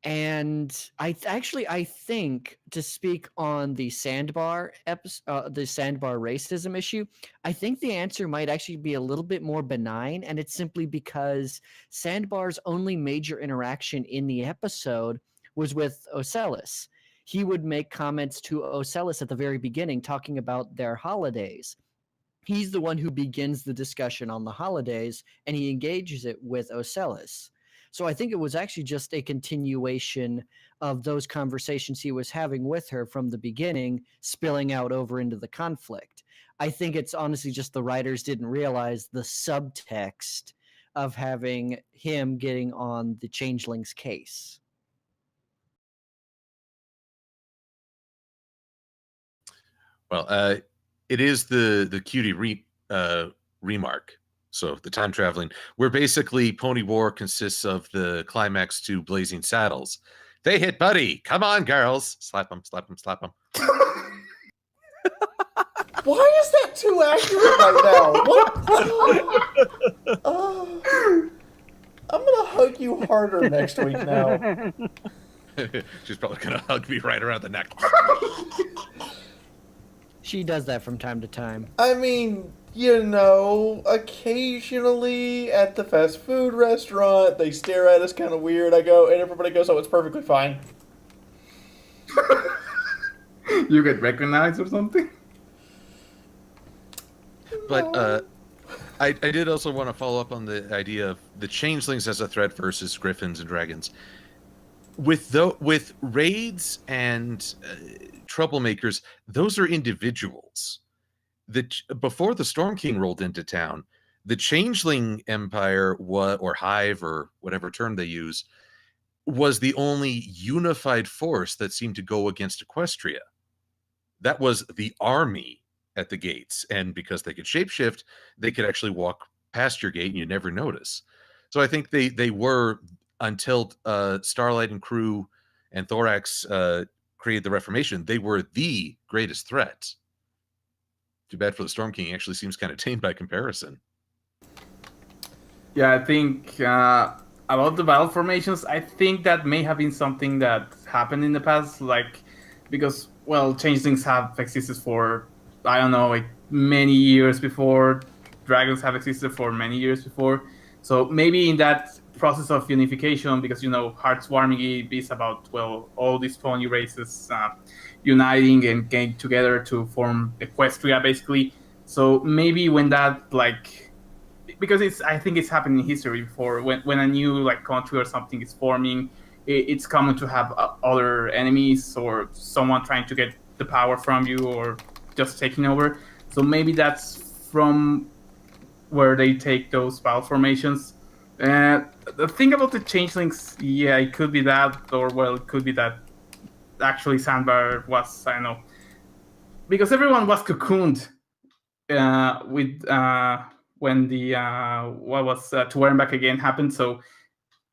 And I think to speak on the sandbar the sandbar racism issue, I think the answer might actually be a little bit more benign, and it's simply because Sandbar's only major interaction in the episode was with Ocellus. He would make comments to Ocellus at the very beginning, talking about their holidays. He's the one who begins the discussion on the holidays, and he engages it with Ocellus. So I think it was actually just a continuation of those conversations he was having with her from the beginning, spilling out over into the conflict. I think it's honestly just the writers didn't realize the subtext of having him getting on the Changeling's case. Well, it is the cutie remark. So the time traveling, where basically Pony War consists of the climax to Blazing Saddles. They hit Buddy. Come on, girls. Slap him, slap him, slap him. Why is that too accurate right now? What? I'm gonna hug you harder next week now. She's probably gonna hug me right around the neck. She does that from time to time. I mean, occasionally at the fast food restaurant, they stare at us kind of weird. I go, and everybody goes, "Oh, it's perfectly fine." You get recognized or something? But I did also want to follow up on the idea of the changelings as a threat versus griffins and dragons. With raids and troublemakers, those are individuals. Before the Storm King rolled into town, the Changeling Empire or Hive or whatever term they use was the only unified force that seemed to go against Equestria. That was the army at the gates, and because they could shapeshift, they could actually walk past your gate and you never notice. So I think they were, until Starlight and crew and Thorax created the Reformation, they were the greatest threat. Too bad for the Storm King. He actually seems kind of tame by comparison. Yeah, I think about the battle formations, I think that may have been something that happened in the past, because, changelings have existed for, I don't know, many years before. Dragons have existed for many years before. So maybe in that process of unification, because, Heartswarming is about, all these pony races uniting and getting together to form Equestria, basically. So maybe when that, because I think it's happened in history before, when a new country or something is forming, it's common to have other enemies or someone trying to get the power from you or just taking over. So maybe that's from where they take those battle formations. The thing about the changelings, it could be that, or it could be that actually Sandbar was, I don't know, because everyone was cocooned with when the to Wear Back Again happened. So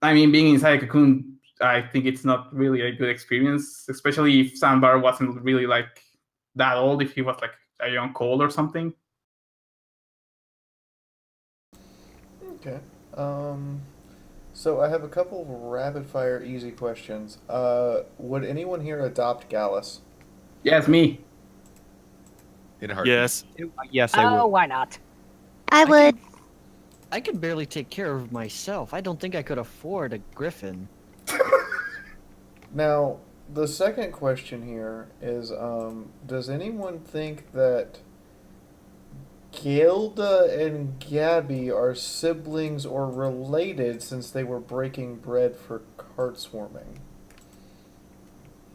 I mean, being inside a cocoon, I think it's not really a good experience, especially if Sandbar wasn't really that old, if he was a young Cole or something. Okay. So I have a couple of rapid-fire easy questions. Would anyone here adopt Gallus? Yes, me. In a heartbeat. Yes. Yes, I Oh, would. why not? I would. I can barely take care of myself. I don't think I could afford a griffin. Now, the second question here is, does anyone think that Gilda and Gabby are siblings or related since they were breaking bread for Heartswarming?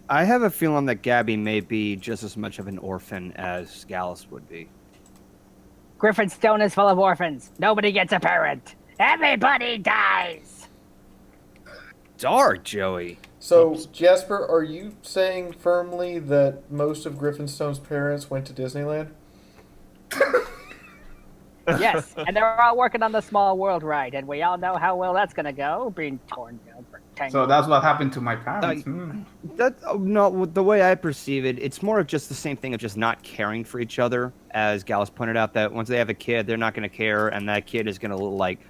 I have a feeling that Gabby may be just as much of an orphan as Gallus would be. Griffinstone is full of orphans. Nobody gets a parent. Everybody dies. Dark, Joey. So, Jasper, are you saying firmly that most of Griffinstone's parents went to Disneyland? Yes, and they're all working on the Small World ride, and we all know how well that's gonna go, being torn down for 10 So years. that's what happened to my parents. No, the way I perceive it, it's more of just the same thing of just not caring for each other. As Gallus pointed out, that once they have a kid, they're not going to care, and that kid is going to, like,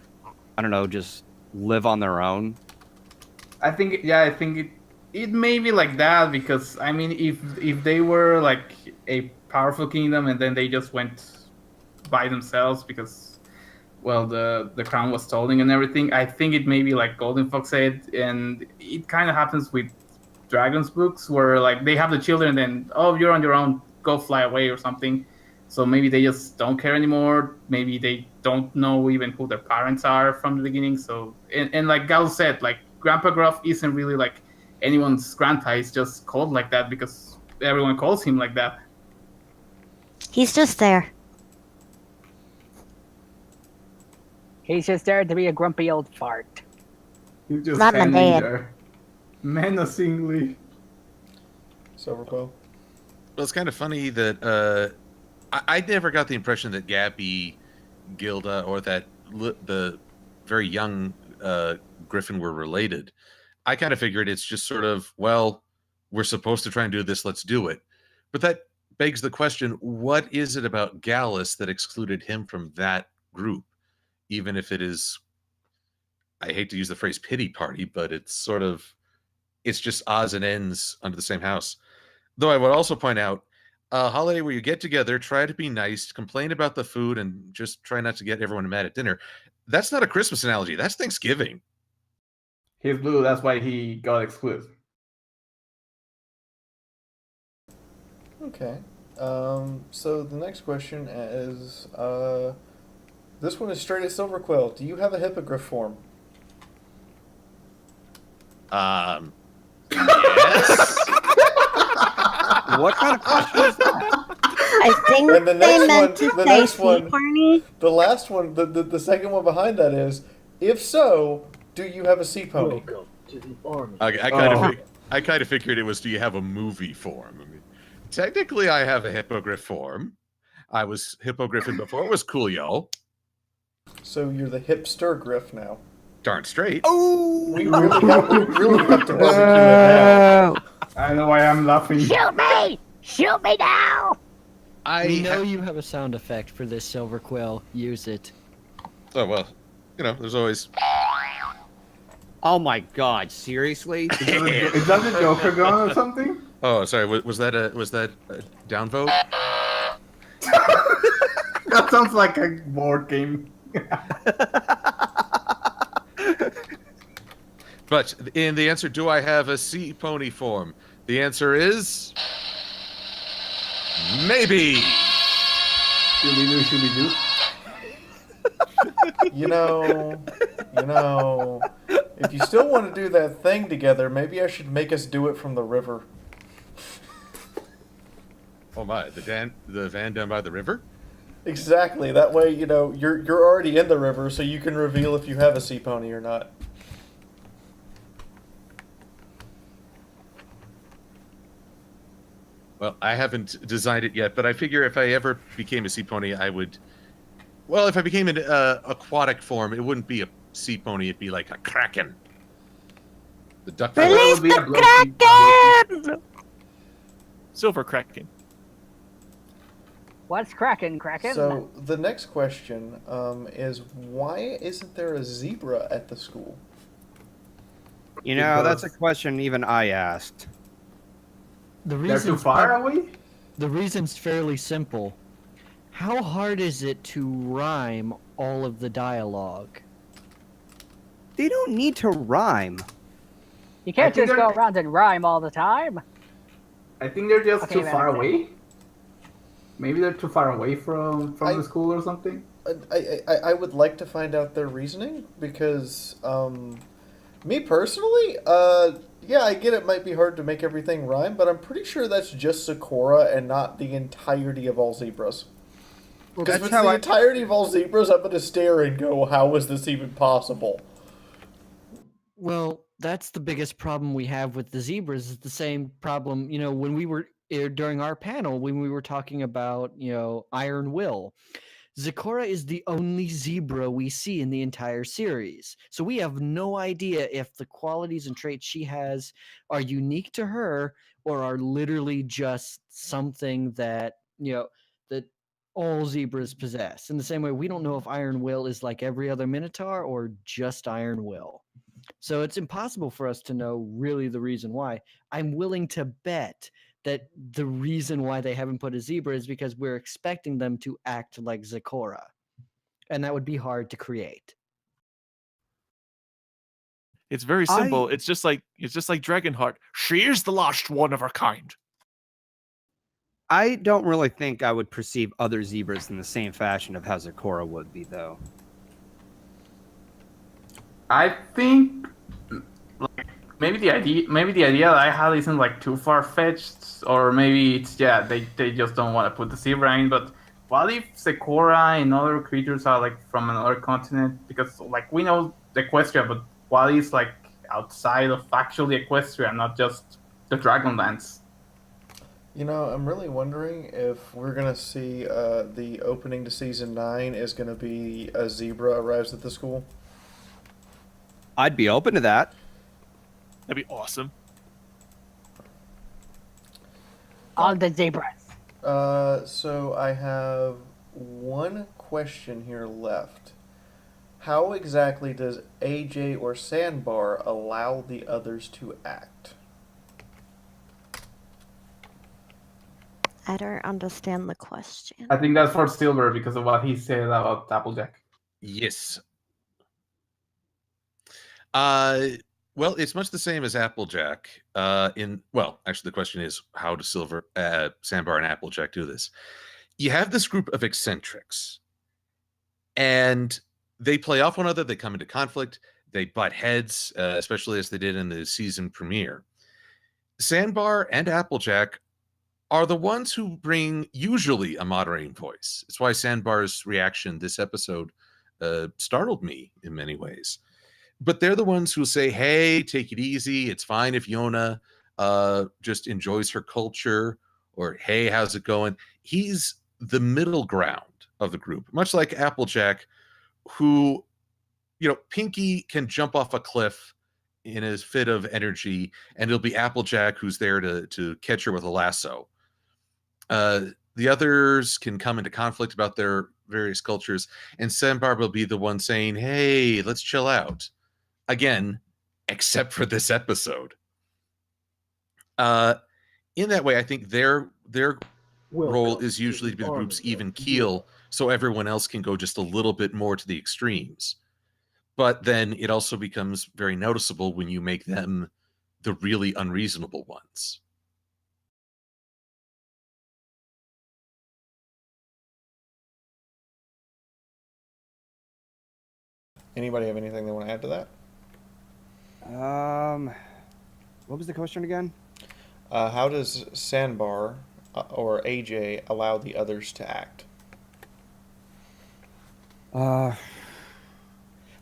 I don't know, just live on their own. I think it may be like that because I mean if they were like a powerful kingdom and then they just went by themselves because well the crown was stolen and everything, I think it may be like Golden Fox said, and it kind of happens with Dragon's books where like they have the children and then you're on your own, go fly away or something. So maybe they just don't care anymore. Maybe they don't know even who their parents are from the beginning. So and like Gal said, like Grandpa Gruff isn't really like anyone's grandpa. He's just called like that because everyone calls him like that. He's just there. He's just there to be a grumpy old fart. He's just Not my standing dad. there, menacingly. Silverquill? Well, it's kind of funny that I never got the impression that Gabby, Gilda, or that the very young Griffin were related. I kind of figured it's just sort of, well, we're supposed to try and do this, let's do it. But that begs the question, what is it about Gallus that excluded him from that group? Even if it is, I hate to use the phrase pity party, but it's sort of, it's just odds and ends under the same house. Though I would also point out, a holiday where you get together, try to be nice, complain about the food, and just try not to get everyone mad at dinner. That's not a Christmas analogy. That's Thanksgiving. He's blue, that's why he got excluded. Okay. So the next question is, this one is straight at Silverquill. Do you have a hippogriff form? Yes. What kind of question is that? I think And the they next meant one- to the say next one- sea pony. The last one, the second one behind that is, if so, do you have a sea pony? Welcome to the army. I kind of figured it was, do you have a movie form? I mean, technically, I have a hippogriff form. I was hippogriffing before it was cool, yo. So you're the hipster griff now. Darn straight. Oh! We really have to barbecue it now. I know why I'm laughing. Shoot me! Shoot me now! We know you have a sound effect for this, Silverquill. Use it. Oh, well, there's always... Oh my god, seriously? Is that the Joker gun or something? Oh, sorry. Was that a downvote? That sounds like a board game. But in the answer, do I have a sea pony form? The answer is maybe. Should we do? You know, if you still want to do that thing together, maybe I should make us do it from the river. Oh my, the van down by the river? Exactly. That way, you're already in the river, so you can reveal if you have a sea pony or not. Well, I haven't designed it yet, but I figure if I ever became a sea pony, I would... Well, if I became an aquatic form, it wouldn't be a sea pony, it'd be like a kraken. The duck... Release be a the Kraken! Silver Kraken. What's cracking, Kraken? So the next question is, why isn't there a zebra at the school? That's a question even I asked. The They're too reason's far prob- away? The reason's fairly simple. How hard is it to rhyme all of the dialogue? They don't need to rhyme. You can't think just go they're- around and rhyme all the time. I think they're just Okay, too then far I'm away. Maybe they're too far away from I- the school or something. I would like to find out their reasoning because, me personally, yeah, I get it might be hard to make everything rhyme, but I'm pretty sure that's just Sakura and not the entirety of all zebras. Because if it's the entirety of all zebras, I'm going to stare and go, how is this even possible? Well, that's the biggest problem we have with the zebras. It's the same problem, when we were during our panel, when we were talking about, Iron Will. Zecora is the only zebra we see in the entire series. So we have no idea if the qualities and traits she has are unique to her or are literally just something that, that all zebras possess. In the same way, we don't know if Iron Will is like every other Minotaur or just Iron Will. So it's impossible for us to know really the reason why. I'm willing to bet that the reason why they haven't put a zebra is because we're expecting them to act like Zecora. And that would be hard to create. It's very simple. It's just like Dragonheart. She is the last one of her kind. I don't really think I would perceive other zebras in the same fashion of how Zecora would be, though. I think like maybe the idea that I had isn't like too far fetched, or maybe it's they just don't want to put the zebra in. But what if Zecora and other creatures are like from another continent? Because like we know Equestria, but what is like outside of actually Equestria, not just the Dragonlance? I'm really wondering if we're going to see the opening to Season 9 is going to be a zebra arrives at the school. I'd be open to that. That'd be awesome. All the zebras. So I have one question here left. How exactly does AJ or Sandbar allow the others to act? I don't understand the question. I think that's for Silver because of what he said about Applejack. Yes. Well, it's much the same as Applejack. Actually, the question is, how do Sandbar, and Applejack do this? You have this group of eccentrics, and they play off one another. They come into conflict. They butt heads, especially as they did in the season premiere. Sandbar and Applejack are the ones who bring usually a moderating voice. It's why Sandbar's reaction this episode startled me in many ways. But they're the ones who say, hey, take it easy. It's fine if Yona just enjoys her culture, or hey, how's it going? He's the middle ground of the group, much like Applejack, who, Pinky can jump off a cliff in his fit of energy, and it'll be Applejack who's there to catch her with a lasso. The others can come into conflict about their various cultures, and Sandbar will be the one saying, hey, let's chill out. Again, except for this episode. In that way, I think their role is usually to be the group's even keel, so everyone else can go just a little bit more to the extremes. But then it also becomes very noticeable when you make them the really unreasonable ones. Anybody have anything they want to add to that? What was the question again? How does Sandbar or AJ allow the others to act?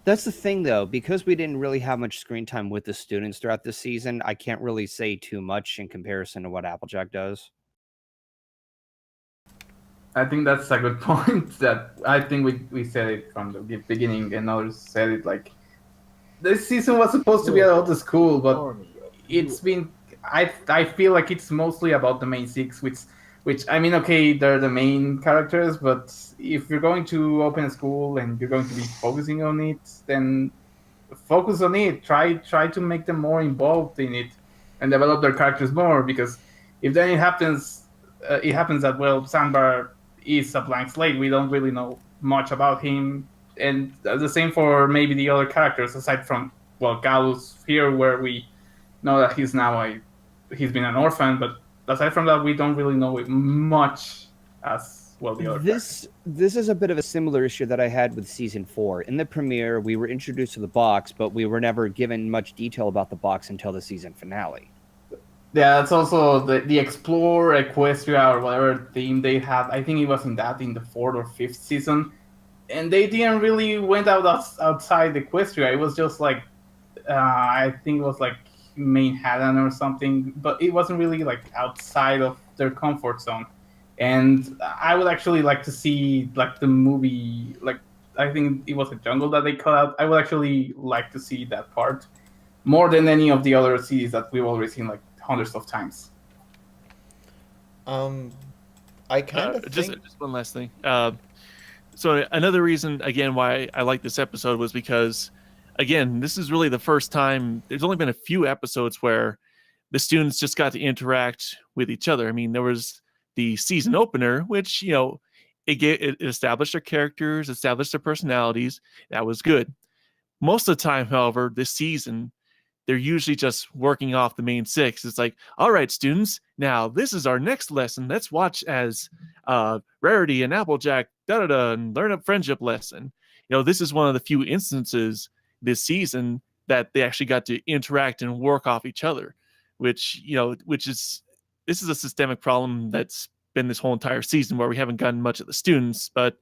That's the thing, though, because we didn't really have much screen time with the students throughout this season. I can't really say too much in comparison to what Applejack does. I think that's a good point. That I think we said it from the beginning, and others said it. Like, this season was supposed to be about the school, but it's been. I feel like it's mostly about the main six, which I mean, okay, they're the main characters, but if you're going to open a school and you're going to be focusing on it, then focus on it. Try to make them more involved in it and develop their characters more. Because if then it happens that Sandbar is a blank slate. We don't really know much about him, and the same for maybe the other characters aside from Gallus here, where we know that he's been an orphan, but aside from that, we don't really know it much as well the other characters. This is a bit of a similar issue that I had with season 4. In the premiere, we were introduced to the box, but we were never given much detail about the box until the season finale. Yeah, that's also the Explore Equestria or whatever theme they had. I think it was in the 4th or 5th season, and they didn't really went outside Equestria. It was just like I think it was like Manhattan or something, but it wasn't really like outside of their comfort zone. And I would actually like to see like the movie, like I think it was a jungle that they cut out. I would actually like to see that part more than any of the other series that we've already seen like hundreds of times. I kind of just one last thing. So another reason again why I like this episode was because again, this is really the first time. There's only been a few episodes where the students just got to interact with each other. I mean, there was the season opener, which it established their characters, established their personalities. That was good. Most of the time, however, this season, they're usually just working off the main 6. It's like, all right, students, now this is our next lesson. Let's watch as Rarity and Applejack, and learn a friendship lesson. This is one of the few instances this season that they actually got to interact and work off each other, which is a systemic problem that's been this whole entire season where we haven't gotten much of the students. But,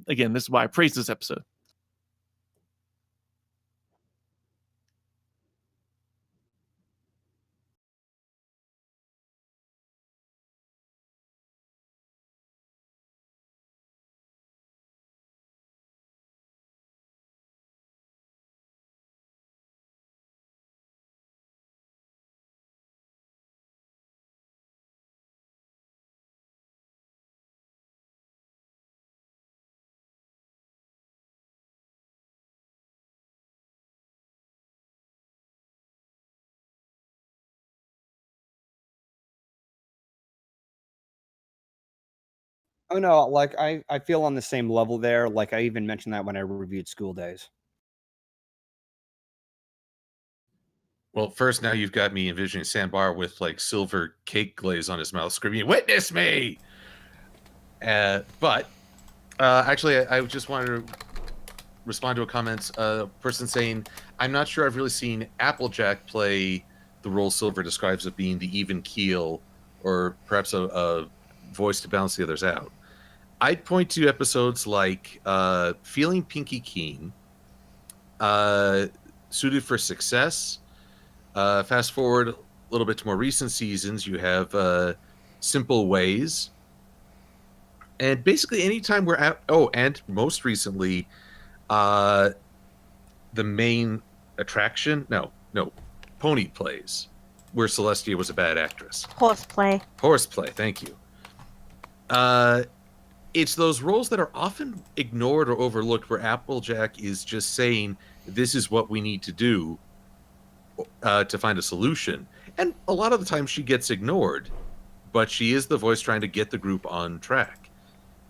again, this is why I praise this episode. Oh no, like I feel on the same level there. Like I even mentioned that when I reviewed School Days. Well, first, now you've got me envisioning Sandbar with like silver cake glaze on his mouth, screaming, "Witness me!" But actually, I just wanted to respond to a comment. Person saying, "I'm not sure I've really seen Applejack play the role Silver describes of being the even keel, or perhaps a voice to balance the others out." I'd point to episodes like Feeling Pinky Keen, Suited for Success. Fast forward a little bit to more recent seasons, you have Simple Ways. And basically anytime we're at... Oh, and most recently, the main attraction... No, Pony Plays, where Celestia was a bad actress. Horseplay. Horseplay, thank you. It's those roles that are often ignored or overlooked where Applejack is just saying, this is what we need to do to find a solution. And a lot of the time she gets ignored, but she is the voice trying to get the group on track.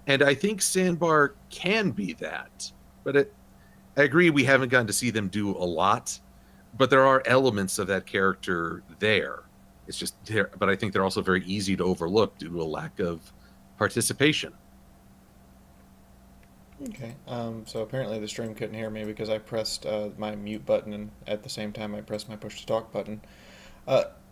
And I think Sandbar can be that. But I agree we haven't gotten to see them do a lot, but there are elements of that character there. It's just there, but I think they're also very easy to overlook due to a lack of participation. Okay, so apparently the stream couldn't hear me because I pressed my mute button and at the same time I pressed my push to talk button.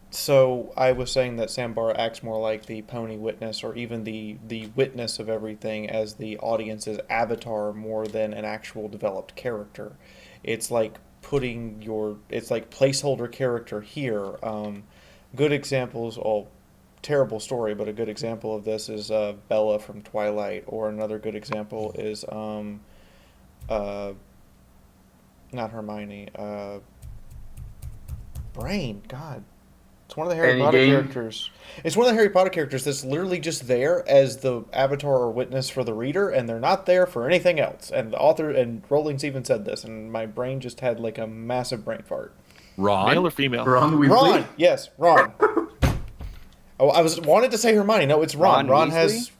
So I was saying that Sandbar acts more like the pony witness, or even the witness of everything, as the audience's avatar more than an actual developed character. It's like it's like placeholder character here. Good examples, terrible story, but a good example of this is Bella from Twilight, or another good example is not Hermione, Brain. God, it's one of the Harry Potter characters. It's one of the Harry Potter characters that's literally just there as the avatar or witness for the reader, and they're not there for anything else. And the author and Rowling's even said this, and my brain just had like a massive brain fart. Ron? Male or female? Ron Weasley? Ron, yes, Ron. Oh, I wanted to say Hermione. No, it's Ron. Ron has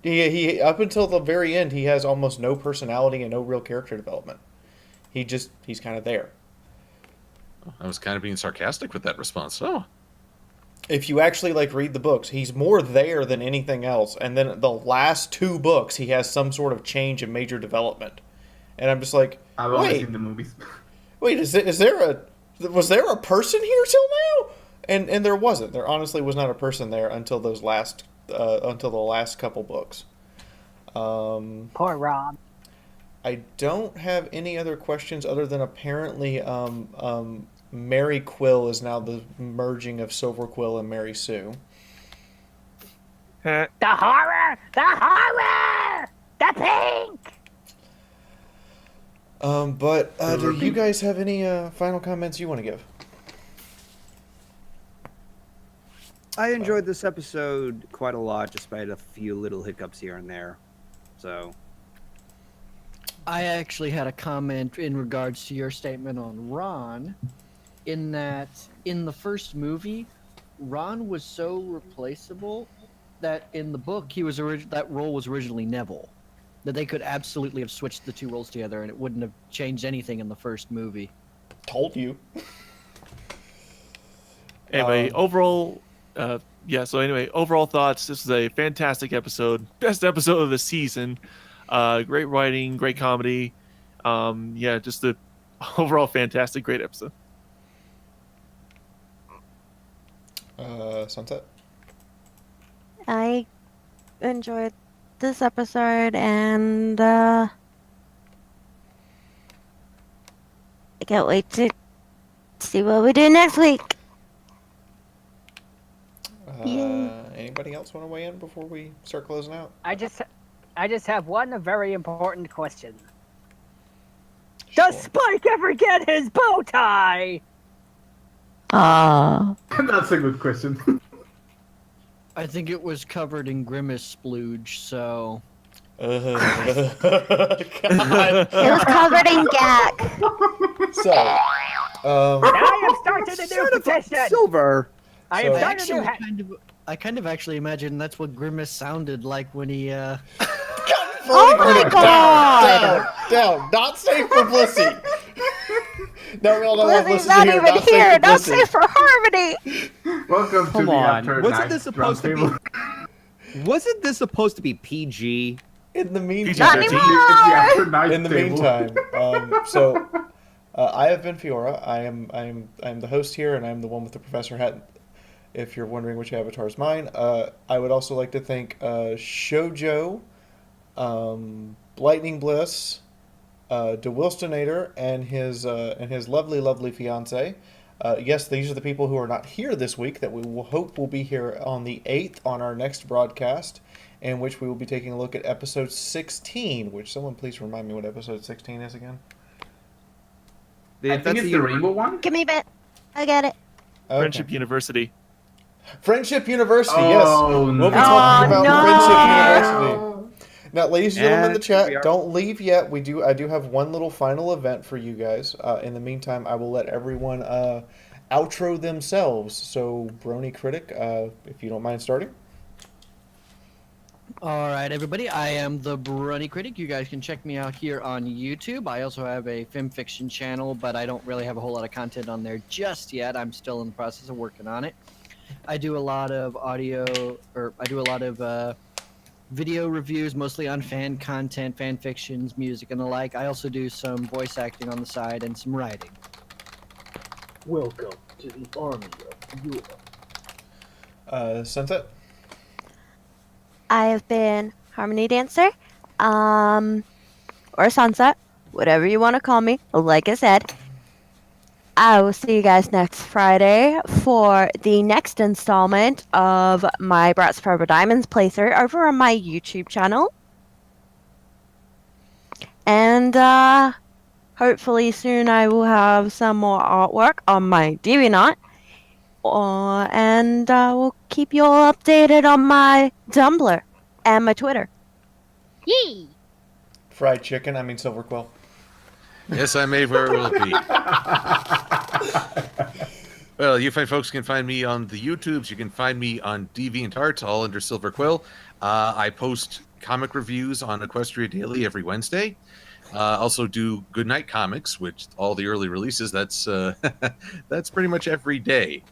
he up until the very end, he has almost no personality and no real character development. He's kind of there. I was kind of being sarcastic with that response. Oh, If you actually like read the books, he's more there than anything else. And then the last 2 books, he has some sort of change and major development. And I'm just like, I've only wait, seen the movies. wait, was there a person here till now? And there wasn't. There honestly was not a person there until the last couple books. Poor Rob. I don't have any other questions other than apparently Mary Quill is now the merging of Silver Quill and Mary Sue. The horror! The horror! The pink! But do you guys have any final comments you want to give? I enjoyed this episode quite a lot, despite a few little hiccups here and there. So, I actually had a comment in regards to your statement on Ron, in that in the first movie, Ron was so replaceable that in the book that role was originally Neville. That they could absolutely have switched the 2 roles together and it wouldn't have changed anything in the first movie. Told you. Anyway, overall thoughts. This is a fantastic episode. Best episode of the season. Great writing, great comedy. Just a overall fantastic, great episode. Sunset? I enjoyed this episode, and I can't wait to see what we do next week. Anybody else want to weigh in before we start closing out? I just have one very important question. Does Spike ever get his bow tie? That's a good question. I think it was covered in Grimace splooge, so... God. It was covered in gack. So, I have started a new petition. Silver. I have So- started a new I kind of actually imagine that's what Grimace sounded like when he, Oh my god! Down. Not safe for Blissey. No, we all know that Lizzie's Blissey's not here. even Not here. safe for Not Blissey. safe for Harmony. Welcome to Come the on. After Wasn't Night this supposed to be- Roundtable. Wasn't this supposed to be PG? In the meantime, Not It's anymore. the After Night in the table. meantime, I have been Fiora. I am the host here, and I'm the one with the professor hat. If you're wondering which avatar is mine, I would also like to thank Shoujo, Lightning Bliss, DeWilstonator, and his lovely fiance. Yes, these are the people who are not here this week that we will hope will be here on the 8th on our next broadcast, in which we will be taking a look at episode 16, which someone please remind me what episode 16 is again. I think it's the rainbow one. Give me a bit. I get it. Okay. Friendship University. Friendship University, Oh, yes. We'll be talking about no. Friendship University. Now, ladies and gentlemen in the And we are- chat, don't leave yet. I do have one little final event for you guys. In the meantime, I will let everyone outro themselves. So, Brony, Critic, if you don't mind starting. All right, everybody. I am the Brony Critic. You guys can check me out here on YouTube. I also have a film fiction channel, but I don't really have a whole lot of content on there just yet. I'm still in the process of working on it. I do a lot of video reviews, mostly on fan content, fan fictions, music, and the like. I also do some voice acting on the side and some writing. Welcome to the army of Fiora. Sunset. I have been Harmony Dancer, or Sunset, whatever you want to call me. Like I said, I will see you guys next Friday for the next installment of my Bratz Forever Diamonds playthrough over on my YouTube channel. And hopefully soon I will have some more artwork on my DeviantArt. And we'll keep you all updated on my Tumblr and my Twitter. Yee! Fried chicken, I mean Silver Quill. Yes, I may very well be. Well, you fine folks can find me on the YouTubes. You can find me on DeviantArt, all under Silver Quill. I post comic reviews on Equestria Daily every Wednesday. Also do Goodnight Comics, which all the early releases. That's that's pretty much every day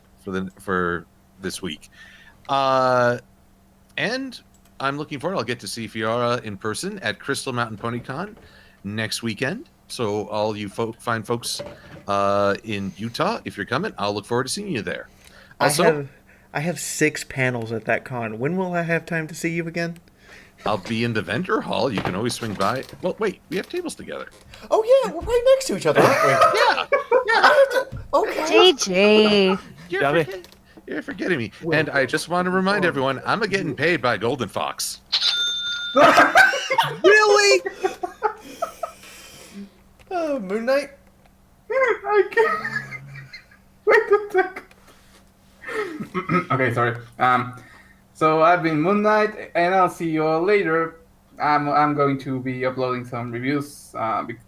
for this week. And I'm looking forward. I'll get to see Fiora in person at Crystal Mountain PonyCon next weekend. So all you fine folks in Utah, if you're coming, I'll look forward to seeing you there. Also, I have 6 panels at that con. When will I have time to see you again? I'll be in the vendor hall. You can always swing by. Well, wait, we have tables together. Oh yeah, we're right next to each other, aren't we? Yeah. Okay. GG. You're forgetting me. And I just want to remind everyone, I'm getting paid by Golden Fox. Really? Moon Knight? I can't. Wait a sec. Okay, sorry. So I've been Moon Knight, and I'll see you all later. I'm going to be uploading some reviews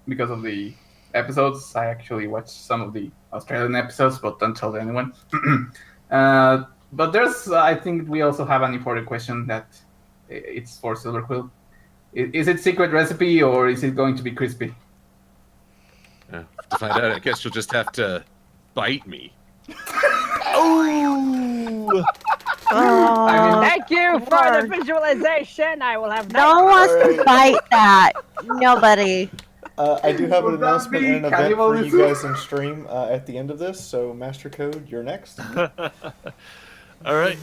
because of the episodes. I actually watched some of the Australian episodes, but don't tell anyone. But I think we also have an important question that it's for Silver Quill. Is it secret recipe or is it going to be crispy? To find out, I guess you'll just have to bite me. Oh! Thank you for the visualization. I will have No one wants to bite that. Nobody. I do have an Would that announcement be and an event for you cannibalism? guys in stream at the end of this. So Master Code, you're next. All right.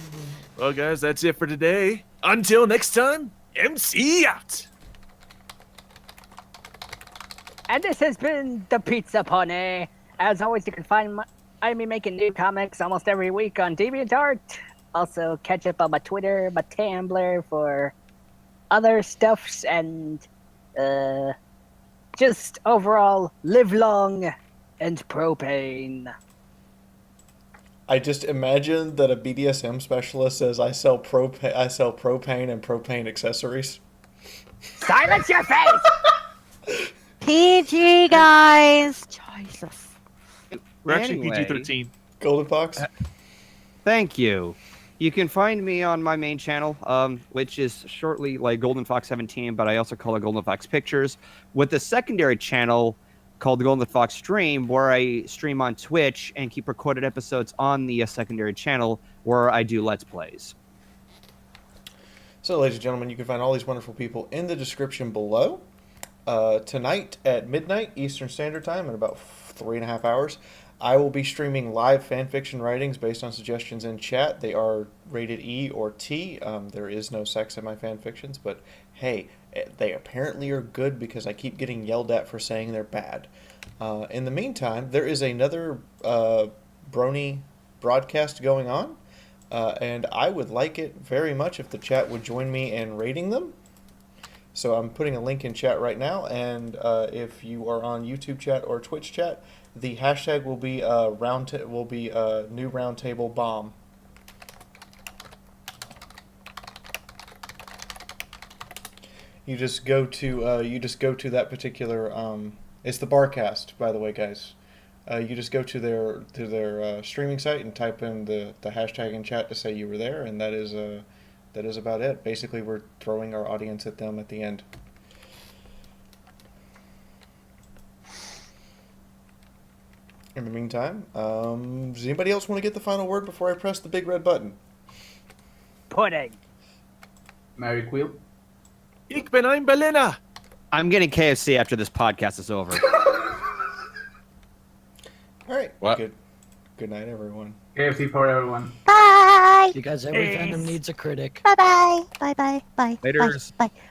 Well, guys, that's it for today. Until next time, MC out. And this has been the Pizza Pony. As always, you can find me making new comics almost every week on DeviantArt. Also, catch up on my Twitter, my Tumblr for other stuffs, and just overall live long and propane. I just imagine that a BDSM specialist says, "I sell propane and propane accessories." Silence your face! PG, guys. Jesus. We're actually Anyway. PG-13. Golden Fox. Thank you. You can find me on my main channel, which is shortly like Golden Fox 17, but I also call it Golden Fox Pictures, with a secondary channel called the Golden Fox Stream, where I stream on Twitch and keep recorded episodes on the secondary channel where I do Let's Plays. So, ladies and gentlemen, you can find all these wonderful people in the description below. Tonight at midnight Eastern Standard Time, in about 3.5 hours, I will be streaming live fanfiction writings based on suggestions in chat. They are rated E or T. There is no sex in my fanfictions, but hey, they apparently are good because I keep getting yelled at for saying they're bad. In the meantime, there is another Brony broadcast going on, and I would like it very much if the chat would join me in rating them. So I'm putting a link in chat right now, and if you are on YouTube chat or Twitch chat, the hashtag will be new Roundtable bomb. You just go to that particular it's the Barcast, by the way, guys. You just go to their streaming site and type in the hashtag in chat to say you were there, and that is about it. Basically, we're throwing our audience at them at the end. In the meantime, does anybody else want to get the final word before I press the big red button? Pudding. Mary Quill. Ich bin ein Berliner. I'm getting KFC after this podcast is over. All right. What? Good night, everyone. KFC for everyone. Bye. Because every fandom needs a critic. Bye-bye. Bye-bye. Bye. Laters. Bye. Bye.